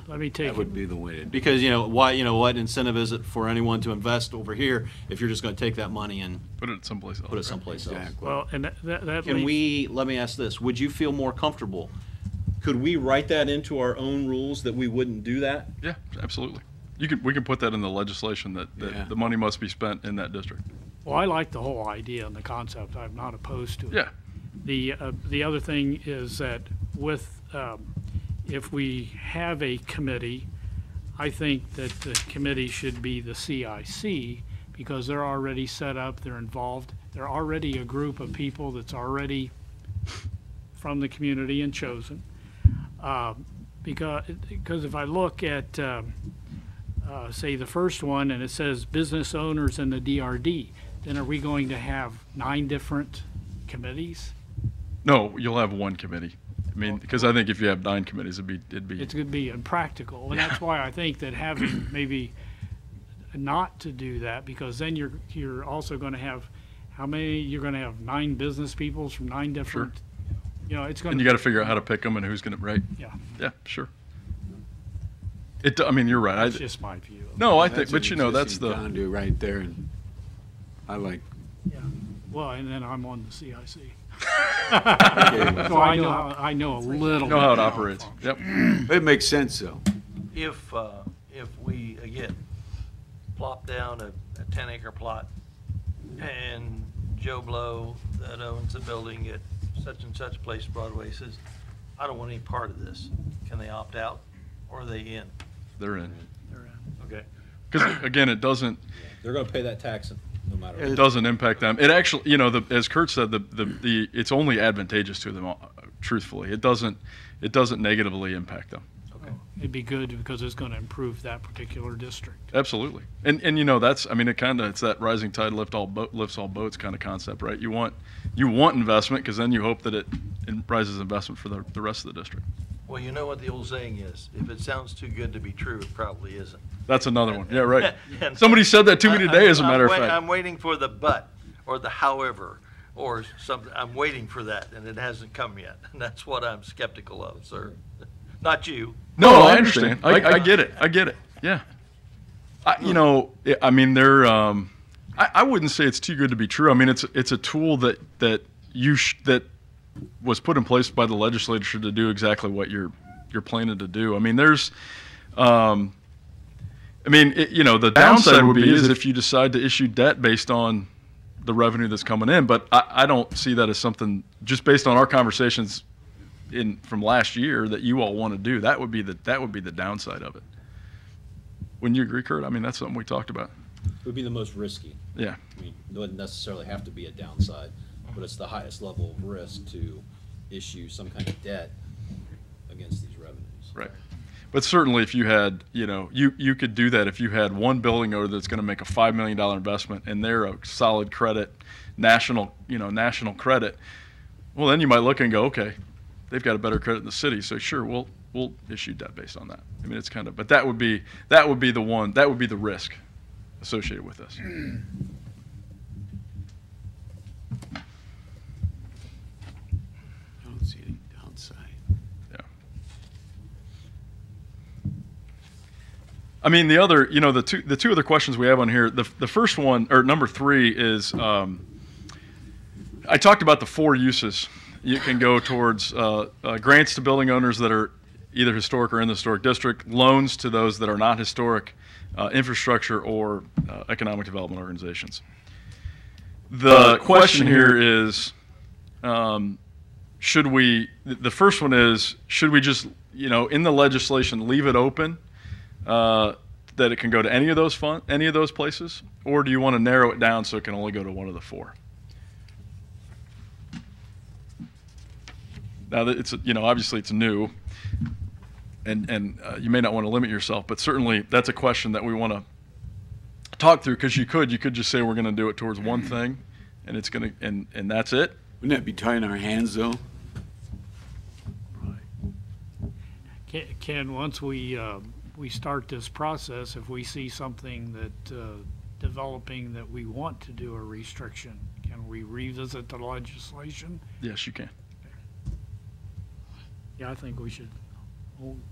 Let me take That would be the way to do it. Because what incentive is it for anyone to invest over here if you're just going to take that money and put it someplace else. Exactly. Well, and that Can let me ask this, would you feel more comfortable? Could we write that into our own rules that we wouldn't do that? Yeah, absolutely. We can put that in the legislation that the money must be spent in that district. Well, I like the whole idea and the concept. I'm not opposed to it. Yeah. The other thing is that with if we have a committee, I think that the committee should be the CIC because they're already set up, they're involved, they're already a group of people that's already from the community and chosen. Because if I look at, say, the first one, and it says business owners in the DRD, then are we going to have 9 different committees? No, you'll have one committee. I mean, because I think if you have 9 committees, it'd be. It's going to be impractical, and that's why I think that having maybe not to do that, because then you're also going to have, how many, you're going to have 9 business people from 9 different, you know, it's going to. And you got to figure out how to pick them and who's going to, right? Yeah, Yeah, sure. I mean, you're right. that's just my view. No, I think, That's but an you know, that's existing the, conduit right there, and I like. Yeah, well, and then I'm on the CIC. Okay. So I know a little. know how it bit operates. functions. Yep. It makes sense, though. If we, again, plop down a 10-acre plot and Joe Blow that owns the building at such and such place, Broadway, says, I don't want any part of this, can they opt out or are they in? They're in. Okay. Because again, it doesn't They're going to pay that tax no matter what. it doesn't impact them. It actually, you know, as Kurt said, the it's only advantageous to them. Truthfully, it doesn't negatively impact them. It'd be good because it's going to improve that particular district. Absolutely. And you know, that's, I mean, it's that rising tide lifts all boats kind of concept, right? You want investment because then you hope that it rises investment for the rest of the district. Well, you know what the old saying is, if it sounds too good to be true, it probably isn't. That's another one. Yeah, right. And Somebody said that to me today, as a matter of fact. I'm waiting for the but or the however or something. I'm waiting for that and it hasn't come yet. And that's what I'm skeptical of, sir. Not you. No, I understand. I get it. I get it. Yeah. You know, I mean, I wouldn't say it's too good to be true. I mean, it's a tool that was put in place by the legislature to do exactly what you're planning to do. I mean, you know, the downside would be is if you decide to issue debt based on the revenue that's coming in. But I don't see that as something, just based on our conversations from last year, that you all want to do. That would be the downside of it. Wouldn't you agree, Kurt? I mean, that's something we talked about. It would be the most risky. Yeah. I mean, it wouldn't necessarily have to be a downside, but it's the highest level of risk to issue some kind of debt against these revenues. Right. But certainly if you had, you know, you could do that if you had one building owner that's going to make a $5 million investment and they're a solid credit, national credit. Well, then you might look and go, okay, they've got a better credit in the city, so sure, we'll issue debt based on that. I mean, it's kind of, but that would be the risk associated with this. I don't see any downside. Yeah. I mean, the other, you know, the two other questions we have on here, the first one, or number 3 is, I talked about the 4 uses. You can go towards grants to building owners that are either historic or in the historic district, loans to those that are not historic, infrastructure, or economic development organizations. The question here is, the first one is, should we just, you know, in the legislation, leave it open that it can go to any of those places, or do you want to narrow it down so it can only go to one of the 4? Now, it's, you know, obviously it's new, and you may not want to limit yourself, but certainly that's a question that we want to talk through, because you could just say we're going to do it towards one thing, and it's going to, and that's it. Wouldn't that be tying our hands, though? Ken, once we start this process, if we see something that developing that we want to do a restriction, can we revisit the legislation? Yes, you can. Yeah, I think we should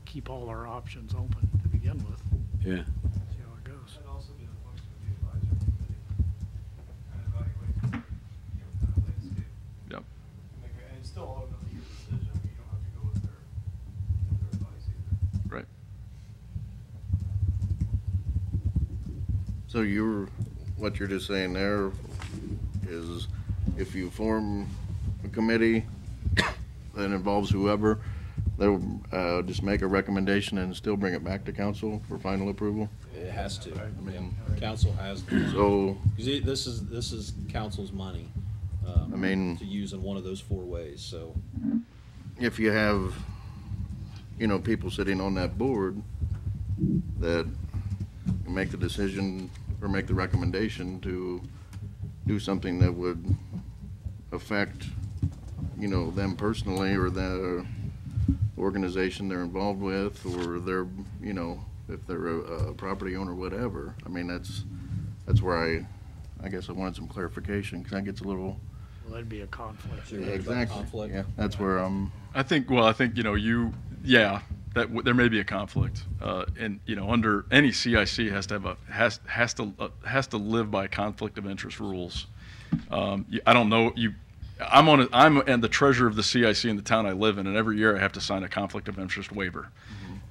keep all our options open to begin with. Yeah. See how it goes. That'd also be the function of the advisory committee. Kind of evaluate, kind of landscape. Yep. And it's still ultimately your decision. You don't have to go with their advice either. Right. So what you're just saying there is, if you form a committee that involves whoever, they'll just make a recommendation and still bring it back to council for final approval? It has to. I mean, Council has, so, this is council's money. I mean, to use in one of those 4 ways, so. if you have, you know, people sitting on that board that make the decision or make the recommendation to do something that would affect, you know, them personally or the organization they're involved with, or their, you know, if they're a property owner, whatever. I mean, that's where I guess I wanted some clarification, because that gets a little. Well, that'd be a conflict. So you're worried about Exactly. conflict? Yeah, that's where I think, you know, there may be a conflict, and you know, under any CIC has to have has to live by conflict of interest rules. I don't know you. I'm the treasurer of the CIC in the town I live in, and every year I have to sign a conflict of interest waiver.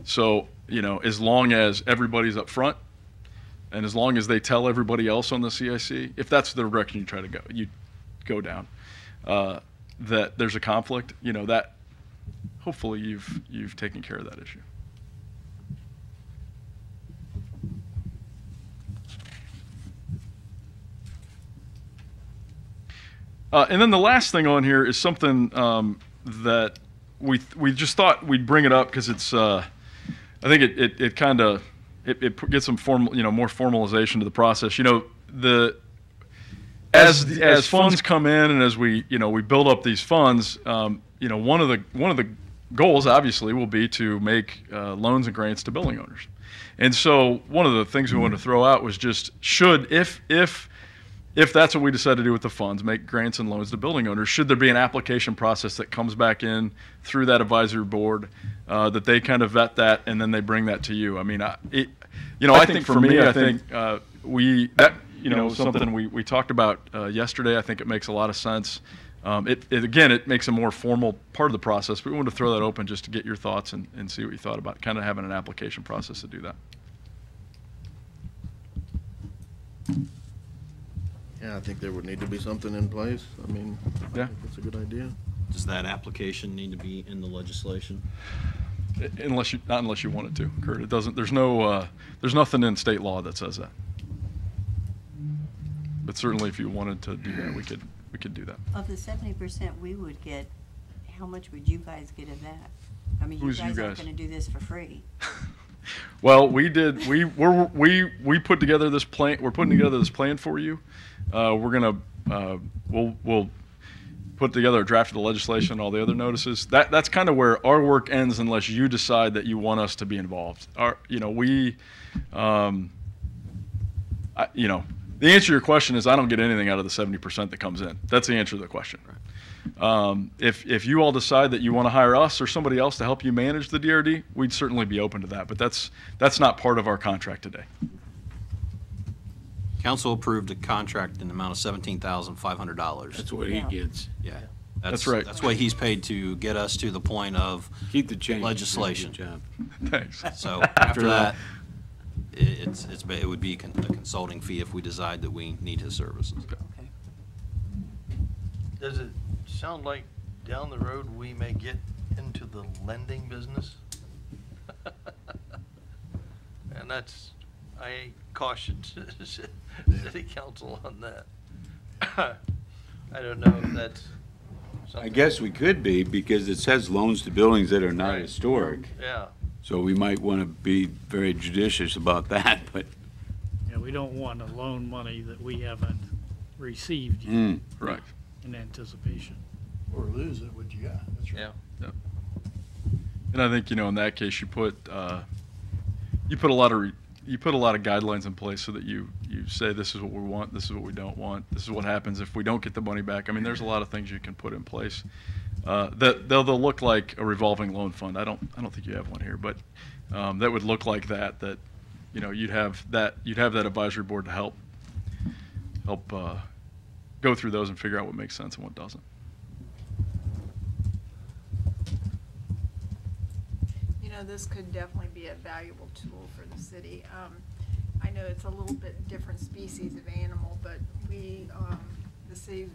So you know, as long as everybody's up front, and as long as they tell everybody else on the CIC, if that's the direction you go down, that there's a conflict, you know, that hopefully you've taken care of that issue. And then the last thing on here is something that we just thought we'd bring it up because it's I think it kind of gets some formal, you know, more formalization to the process. You know, as funds come in and as we build up these funds, you know, one of the goals obviously will be to make loans and grants to building owners. And so one of the things we wanted to throw out was just if that's what we decide to do with the funds, make grants and loans to building owners, should there be an application process that comes back in through that advisory board, that they kind of vet that and then they bring that to you? I mean, I think for me, I think something we talked about yesterday. I think it makes a lot of sense. It makes a more formal part of the process, but we wanted to throw that open just to get your thoughts and see what you thought about kind of having an application process to do that. Yeah, I think there would need to be something in place. I mean, Yeah. I think it's a good idea. Does that application need to be in the legislation? Not unless you want it to, Kurt. It doesn't. There's nothing in state law that says that. But certainly, if you wanted to do that, we could do that. Of the 70% we would get, how much would you guys get of that? I mean, Who's you you guys aren't guys? going to do this for free. Well, we did. We put together this plan. We're putting together this plan for you. We're gonna we'll put together a draft of the legislation and all the other notices. That's kind of where our work ends unless you decide that you want us to be involved. The answer to your question is I don't get anything out of the 70% that comes in. That's the answer to the question. If you all decide that you want to hire us or somebody else to help you manage the DRD, we'd certainly be open to that. But that's not part of our contract today. Council approved a contract in the amount of $17,500. That's what he gets. Yeah. That's right. That's what he's paid to get us to the point of Keep the change. legislation. Good job. Thanks. So after that, it would be a consulting fee if we decide that we need his services. Okay. Does it sound like down the road we may get into the lending business? And I cautioned city council on that. I don't know if that's I something. guess we could be, because it says loans to buildings that are not Right. historic. Yeah, So we might want to be very judicious about that, but. Yeah, we don't want to loan money that we haven't received yet Mm. Right. in anticipation. Or lose it, what you got, that's right. yeah. And I think, in that case, you put a lot of guidelines in place so that you say this is what we want, this is what we don't want, this is what happens if we don't get the money back. I mean, there's a lot of things you can put in place that they'll look like a revolving loan fund. I don't think you have one here, but that would look like that you'd have that advisory board to help go through those and figure out what makes sense and what doesn't. This could definitely be a valuable tool for the city. I know it's a little bit different species of animal, but the city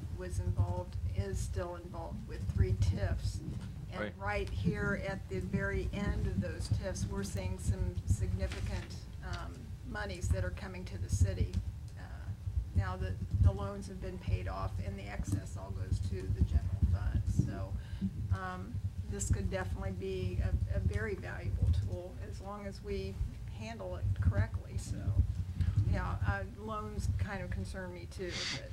is still involved with 3 TIFs, And Right. right here at the very end of those TIFs, we're seeing some significant monies that are coming to the city. Now that the loans have been paid off and the excess all goes to the general fund. So this could definitely be a very valuable tool as long as we handle it correctly. So, yeah, loans kind of concern me too, but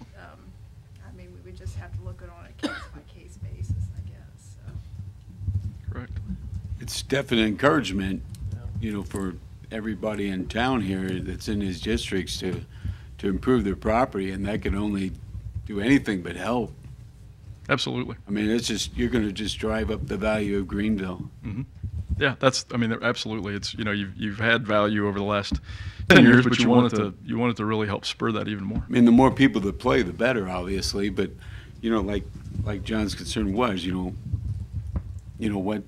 I mean, we would just have to look at it on a case-by-case basis, I guess, so. Correct. It's definite encouragement, you know, for everybody in town here that's in his districts to improve their property, and that can only do anything but help. Absolutely. I mean, it's just, you're gonna just drive up the value of Greenville. Hmm. Yeah, I mean, absolutely. It's, you know, you've had value over the last 10 years, but you want it to really help spur that even more. I mean, the more people that play, the better, obviously, but, you know, like John's concern was, you know what,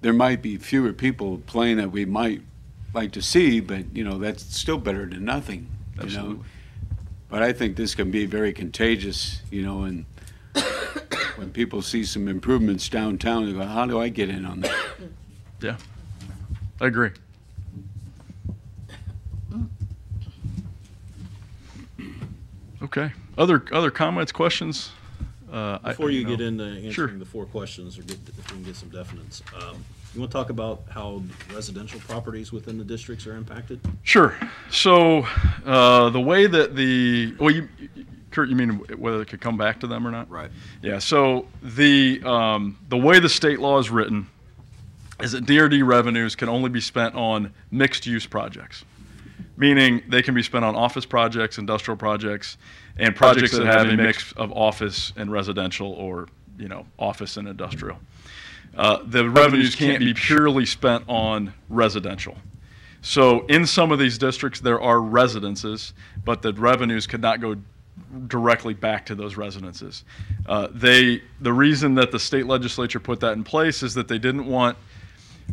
there might be fewer people playing that we might like to see, but, you know, that's still better than nothing, you Absolutely. know? But I think this can be very contagious, you know, and when people see some improvements downtown, they go, how do I get in on that? Yeah, I agree. Okay. Other comments, questions? Before you get into Sure. answering the 4 questions, or if we can get some definites, you want to talk about how residential properties within the districts are impacted? Sure. So the way that Kurt, you mean whether it could come back to them or not? Right. Yeah. So the way the state law is written is that DRD revenues can only be spent on mixed-use projects, meaning they can be spent on office projects, industrial projects, and projects that have a mix of office and residential, or, you know, office and industrial. The revenues can't be purely spent on residential. So in some of these districts, there are residences, but the revenues could not go directly back to those residences. The reason that the state legislature put that in place is that they didn't want.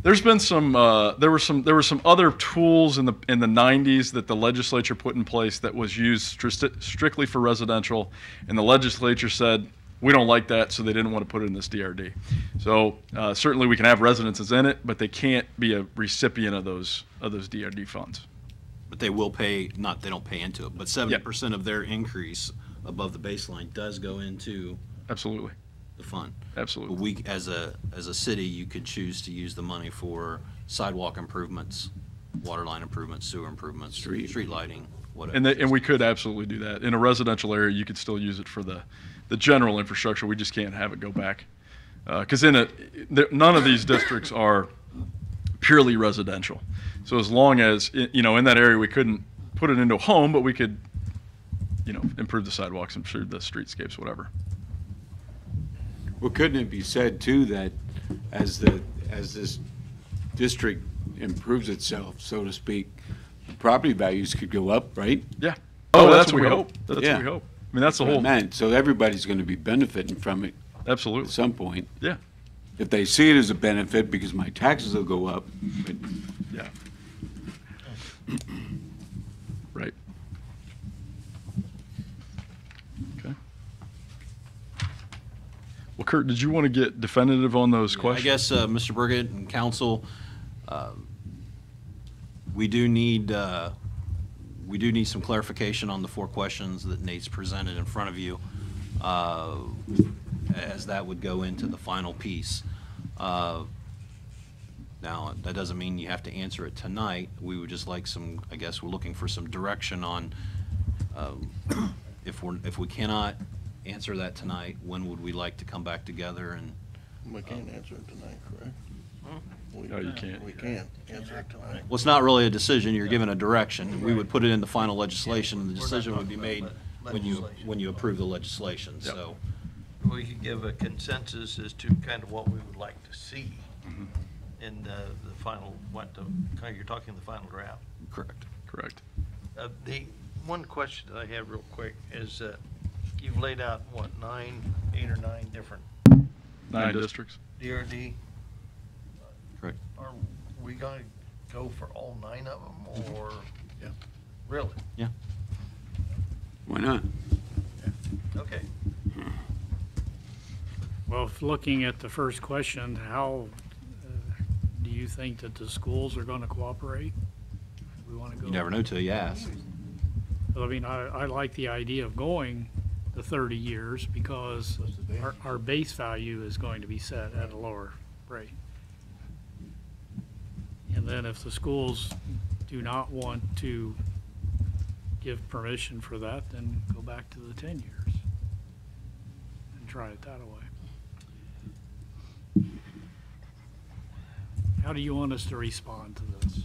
There's been some. There were some other tools in the 90s that the legislature put in place that was used strictly for residential, and the legislature said we don't like that, so they didn't want to put it in this DRD. So certainly we can have residences in it, but they can't be a recipient of those DRD funds. But they will pay, they don't pay into it, but 70% of their increase above the baseline does go into Absolutely. the fund. Absolutely. But we, as a city, you could choose to use the money for sidewalk improvements, water line improvements, sewer improvements, street lighting, whatever. And we could absolutely do that. In a residential area, you could still use it for the general infrastructure. We just can't have it go back. Because none of these districts are purely residential. So as long as, you know, in that area, we couldn't put it into a home, but we could, you know, improve the sidewalks, improve the streetscapes, whatever. Well, couldn't it be said too that as this district improves itself, so to speak, property values could go up, right? Yeah. Oh, that's what we hope. That's Yeah. what we hope. I mean, that's the What I whole. meant. So everybody's going to be benefiting from it Absolutely. at some point. Yeah. If they see it as a benefit, because my taxes will go up, but Yeah. Right. Okay. Well, Kurt, did you want to get definitive on those I questions? guess, Mr. Burgett and council, we do need some clarification on the 4 questions that Nate's presented in front of you, as that would go into the final piece. Now, that doesn't mean you have to answer it tonight. We would just like some, I guess we're looking for some direction on, if we cannot answer that tonight, when would we like to come back together and? We can't answer it tonight, correct? No, you can't. We can't answer it tonight. Well, it's not really a decision, you're given a direction. We would put it in the final legislation, and the decision would be made when you approve the legislation, Yep. so. We could give a consensus as to kind of what we would like to see in the final, you're talking the final draft. Correct. Correct. The one question that I have real quick is that you've laid out, 8 or 9 different 9 districts. DRD. Correct. Are we going to go for all 9 of them, or? Yeah. Really? Yeah. why not? Okay. Well, if looking at the first question, how do you think that the schools are going to cooperate? We want to go. You never know till you ask. Well, I mean, I like the idea of going the 30 years because our base value is going to be set at a lower rate. And then if the schools do not want to give permission for that, then go back to the 10 years and try it that way. How do you want us to respond to this?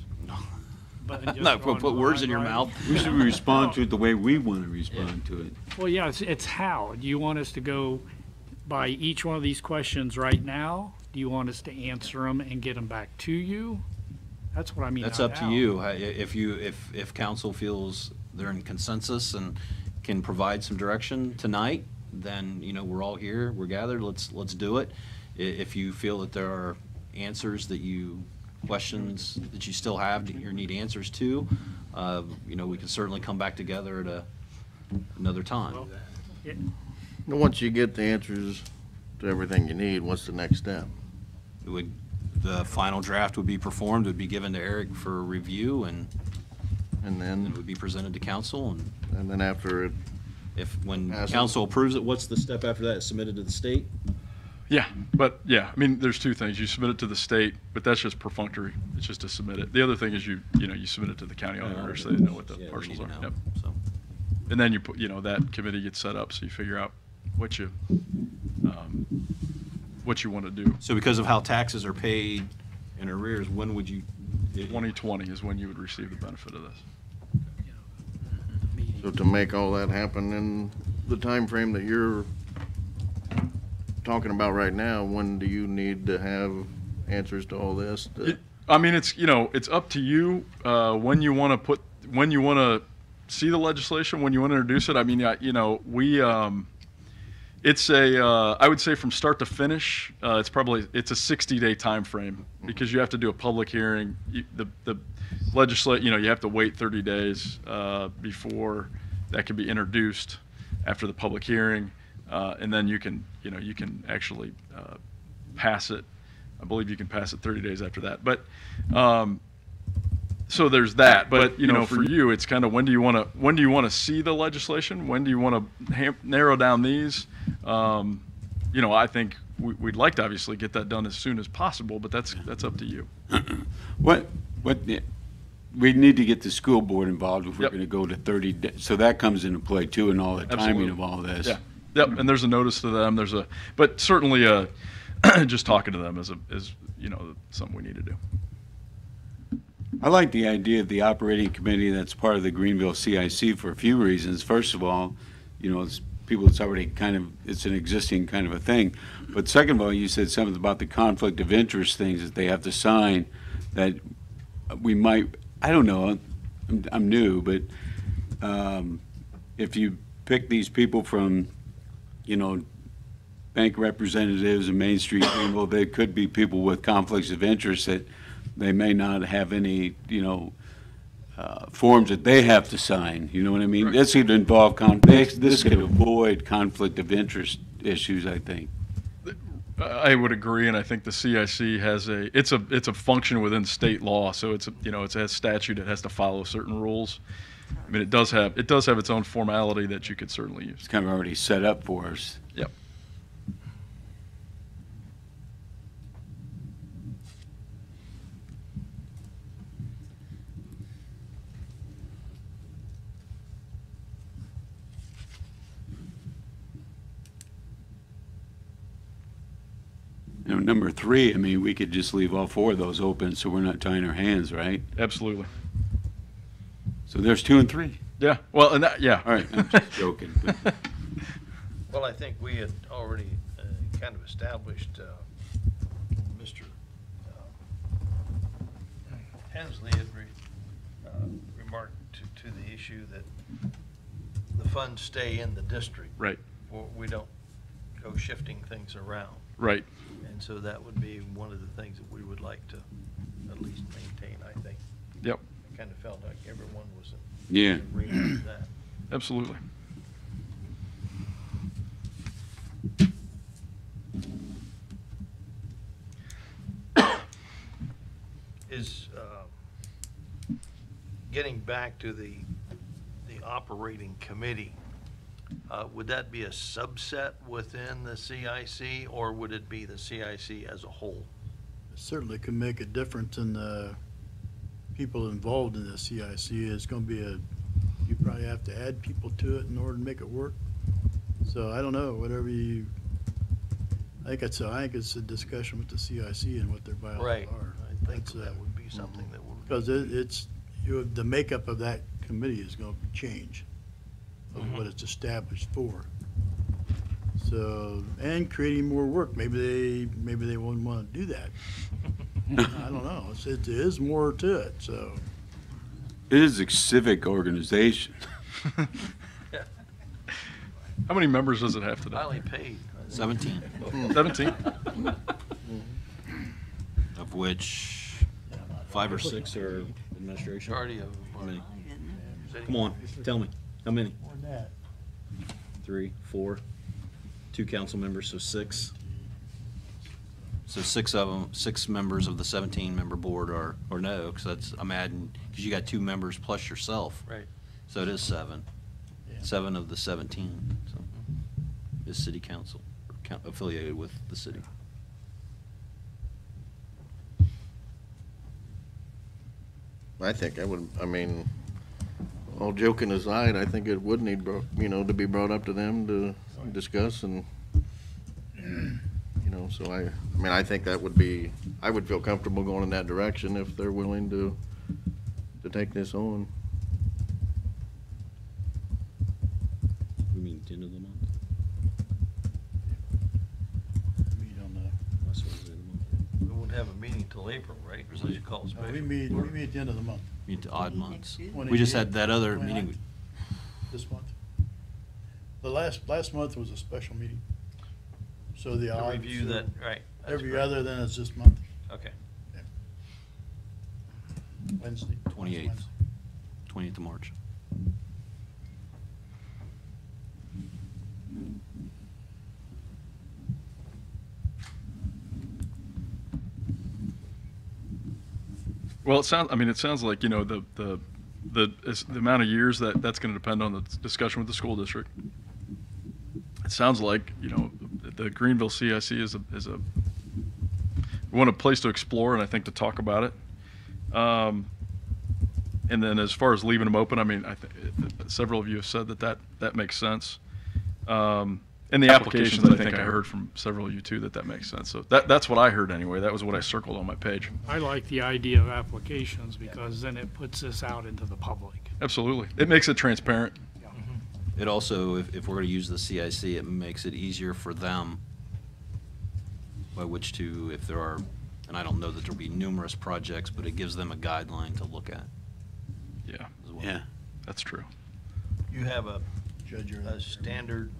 But just Not put on words in line your by- mouth. We should respond to it the way we want to respond to it. Well, yeah, it's how. Do you want us to go by each one of these questions right now? Do you want us to answer them and get them back to you? That's what I mean. That's not up to how. you. If council feels they're in consensus and can provide some direction tonight, then, you know, we're all here, we're gathered, let's do it. If you feel that there are questions that you still have that you need answers to, you know, we can certainly come back together at another time. Well, yeah, Now, once you get the answers to everything you need, what's the next step? The final draft would be performed, would be given to Eric for review, and And it then, would be presented to council, and after it, when Passes. council approves it, what's the step after that? Submitted to the state? Yeah, but yeah, I mean, there's two things. You submit it to the state, but that's just perfunctory. It's just to submit it. The other thing is you submit it to the county auditor so they know what the Yeah, we parcels need are. to know, Yep. so. And then you put, that committee gets set up, so you figure out what you want to do. So because of how taxes are paid in arrears, when would you? 2020 is when you would receive the benefit of this. you know, the meeting. so to make all that happen in the time frame that you're talking about right now, when do you need to have answers to all this? I mean, it's up to you when you want to see the legislation, when you want to introduce it. I mean, it's I would say from start to finish, it's a 60-day time frame because you have to do a public hearing. The legislate, you have to wait 30 days before that can be introduced after the public hearing, and then you can actually pass it. I believe you can pass it 30 days after that. But so there's that. But for you, it's kind of when do you want to see the legislation? When do you want to narrow down these? I think we'd like to obviously get that done as soon as possible, but that's up to you. What we need to get the school board involved if we're Yep. going to go to 30 days. So that comes into play too, and all the timing Absolutely. of all this. Yeah. Yep. And there's a notice to them. But certainly just talking to them is something we need to do. I like the idea of the operating committee that's part of the Greenville CIC for a few reasons. First of all, it's people, it's already it's an existing kind of a thing. But second of all, you said something about the conflict of interest things that they have to sign that we might, I don't know, I'm new, but if you pick these people from, bank representatives and Main Street Greenville, they could be people with conflicts of interest that they may not have any, forms that they have to sign. You know what I mean? Right. This could involve this could avoid conflict of interest issues, I think. I would agree, and I think the CIC has it's a function within state law, so it's a statute that has to follow certain rules. I mean, it does have its own formality that you could certainly use. It's kind of already set up for us. Yep. Number 3, I mean, we could just leave all 4 of those open so we're not tying our hands, right? Absolutely. So there's 2 and 3. Yeah. Well, and that, yeah. All right, I'm just joking. But Well, I think we had already kind of established, Mr. Hensley had remarked to the issue that the funds stay in the district. Right. We don't go shifting things around. Right. And so that would be one of the things that we would like to at least maintain, I think. Yep. I kind of felt like everyone was Yeah. in agreement with that. Absolutely. Is, getting back to the operating committee, would that be a subset within the CIC, or would it be the CIC as a whole? It certainly can make a difference in the people involved in the CIC. It's gonna be you probably have to add people to it in order to make it work. So I don't know, I think it's a discussion with the CIC and what their bylaws Right. are. I think that would be something that would. Because the makeup of that committee is gonna change of what it's established for. So, and creating more work, maybe they wouldn't wanna do that. I don't know, it is more to it, so. It is a civic organization. How many members does it have today? Highly paid. 17, 17? of which 5 or 6 are administration. Majority of How many? city- Come on, tell me, how many? More than that. 3, 4, 2 council members, so 6. So 6 of them, 6 members of the 17-member board are, or no, because I'm adding, because you got 2 members plus yourself. Right. So it is 7. Yeah. 7 of the 17, so, is city council, or affiliated with the city. I think all joking aside, I think it would need, to be brought up to them to discuss and, so I think that would be, I would feel comfortable going in that direction if they're willing to take this on. We mean 10 of the month? Meet on the, Last Wednesday of the month. We won't have a meeting till April, right? Or what you call it no, special? we meet at the end of the month, Mean to odd Meeting months. next Tuesday. We just had that other 29th. meeting. this month. The last month was a special meeting. So the To odds. review that, right. that's Every correct. other than it's this month, Okay. Wednesday. 28th. Wednesday. 28th of March. Well, it sounds like, the amount of years that's going to depend on the discussion with the school district. It sounds like, the Greenville CIC is we want a place to explore and I think to talk about it. And then as far as leaving them open, I think several of you have said that makes sense. And the applications, I think I heard from several of you too, that makes sense. So that's what I heard anyway. That was what I circled on my page. I like the idea of applications because then it puts this out into the public. Absolutely. It makes it transparent. It also, if we're going to use the CIC, it makes it easier for them by which to, if there are, and I don't know that there'll be numerous projects, but it gives them a guideline to look at Yeah, as well. Yeah. that's true. You have a standard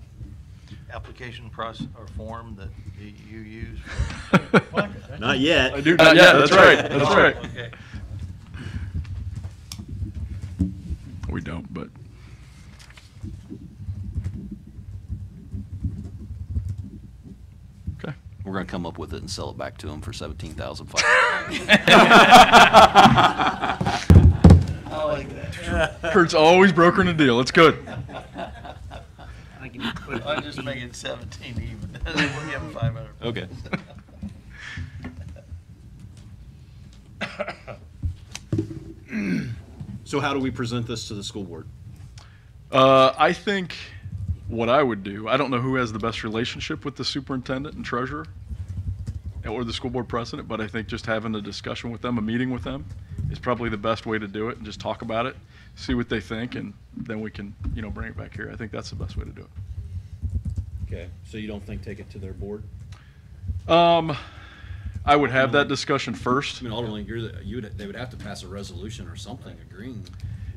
application process or form that you use? Not yet. I do. Yeah, that's right. That's right. Okay. We don't, but okay. We're going to come up with it and sell it back to them for $17,500. I like that. Kurt's always brokering a deal. It's good. I'll just make it 17 even. We'll give him 500. Okay. So how do we present this to the school board? I think what I would do, I don't know who has the best relationship with the superintendent and treasurer or the school board president, but I think just having a discussion with them, a meeting with them, is probably the best way to do it and just talk about it, see what they think, and then we can, bring it back here. I think that's the best way to do it. Okay, so you don't think take it to their board? I would have that discussion first. I mean, ultimately, they would have to pass a resolution or something agreeing.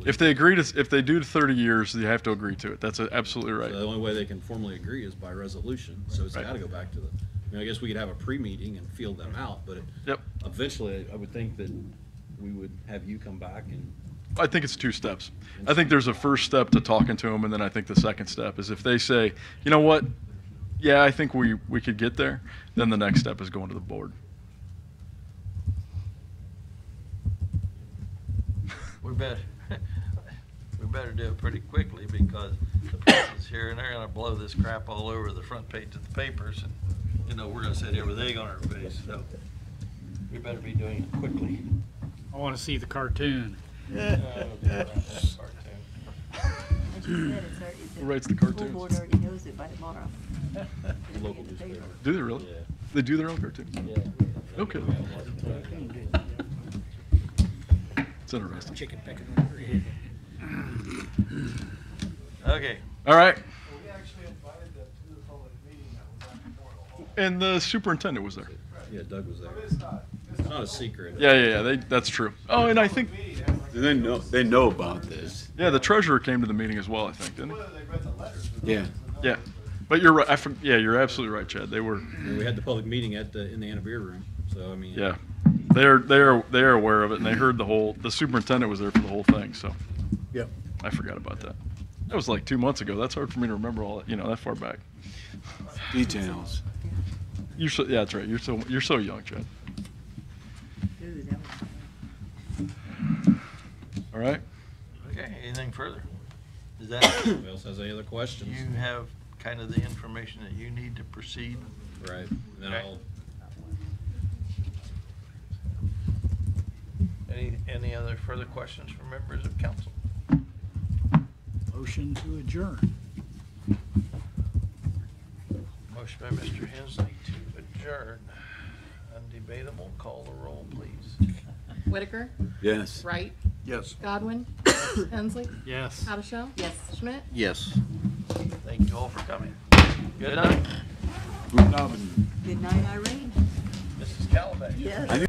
If they do 30 years, you have to agree to it. That's absolutely right. So the only way they can formally agree is by resolution, so it's Right. gotta go back to I guess we could have a pre-meeting and field them out, but Yep. eventually, I would think that we would have you come back and. I think it's 2 steps. I think there's a first step to talking to them, and then I think the second step is if they say, you know what, yeah, I think we could get there, then the next step is going to the board. We better, we better do it pretty quickly because the press is here and they're gonna blow this crap all over the front page of the papers and, you know, we're gonna set everything on our face, so we better be doing it quickly. I want to see the cartoon. As you said, it's Who writes the School cartoons? board already knows it by tomorrow. Local newspaper. Do they really? They do their own cartoons? Okay. It's interesting. Chicken picking. Okay, All right. We actually invited them to the public meeting that was at Memorial Hall. And the superintendent was there. Yeah, Doug was there. But it's not. It's not a secret. Yeah, that's true. Oh, and I think, They know about this. yeah, the treasurer came to the meeting as well, I think, didn't Whether they read the letters. Yeah. he? Yeah. But you're right, yeah, you're absolutely right, Chad. They were, And we had the public meeting in the Anna Beer room, so I mean. yeah. They're aware of it and they heard the superintendent was there for the whole thing, so Yep. I forgot about that. That was like 2 months ago. That's hard for me to remember all that, that far back. Details. Yeah, that's right. You're so young, Chad. Ooh, that was. All right. okay, anything further? Is that, Who else has any other questions? you have kind of the information that you need to proceed? Right, and then Okay. I'll, Any other further questions from members of council? Motion to adjourn. Motion by Mr. Hensley to adjourn. Undebatable, call the roll, please. Whitaker, Yes. Wright, Yes. Godwin, Hensley, Yes. Hottishell. Yes. Schmidt. Yes. Thank you all for coming. Good night. Good night, Irene. Mrs. Calabash. Yes.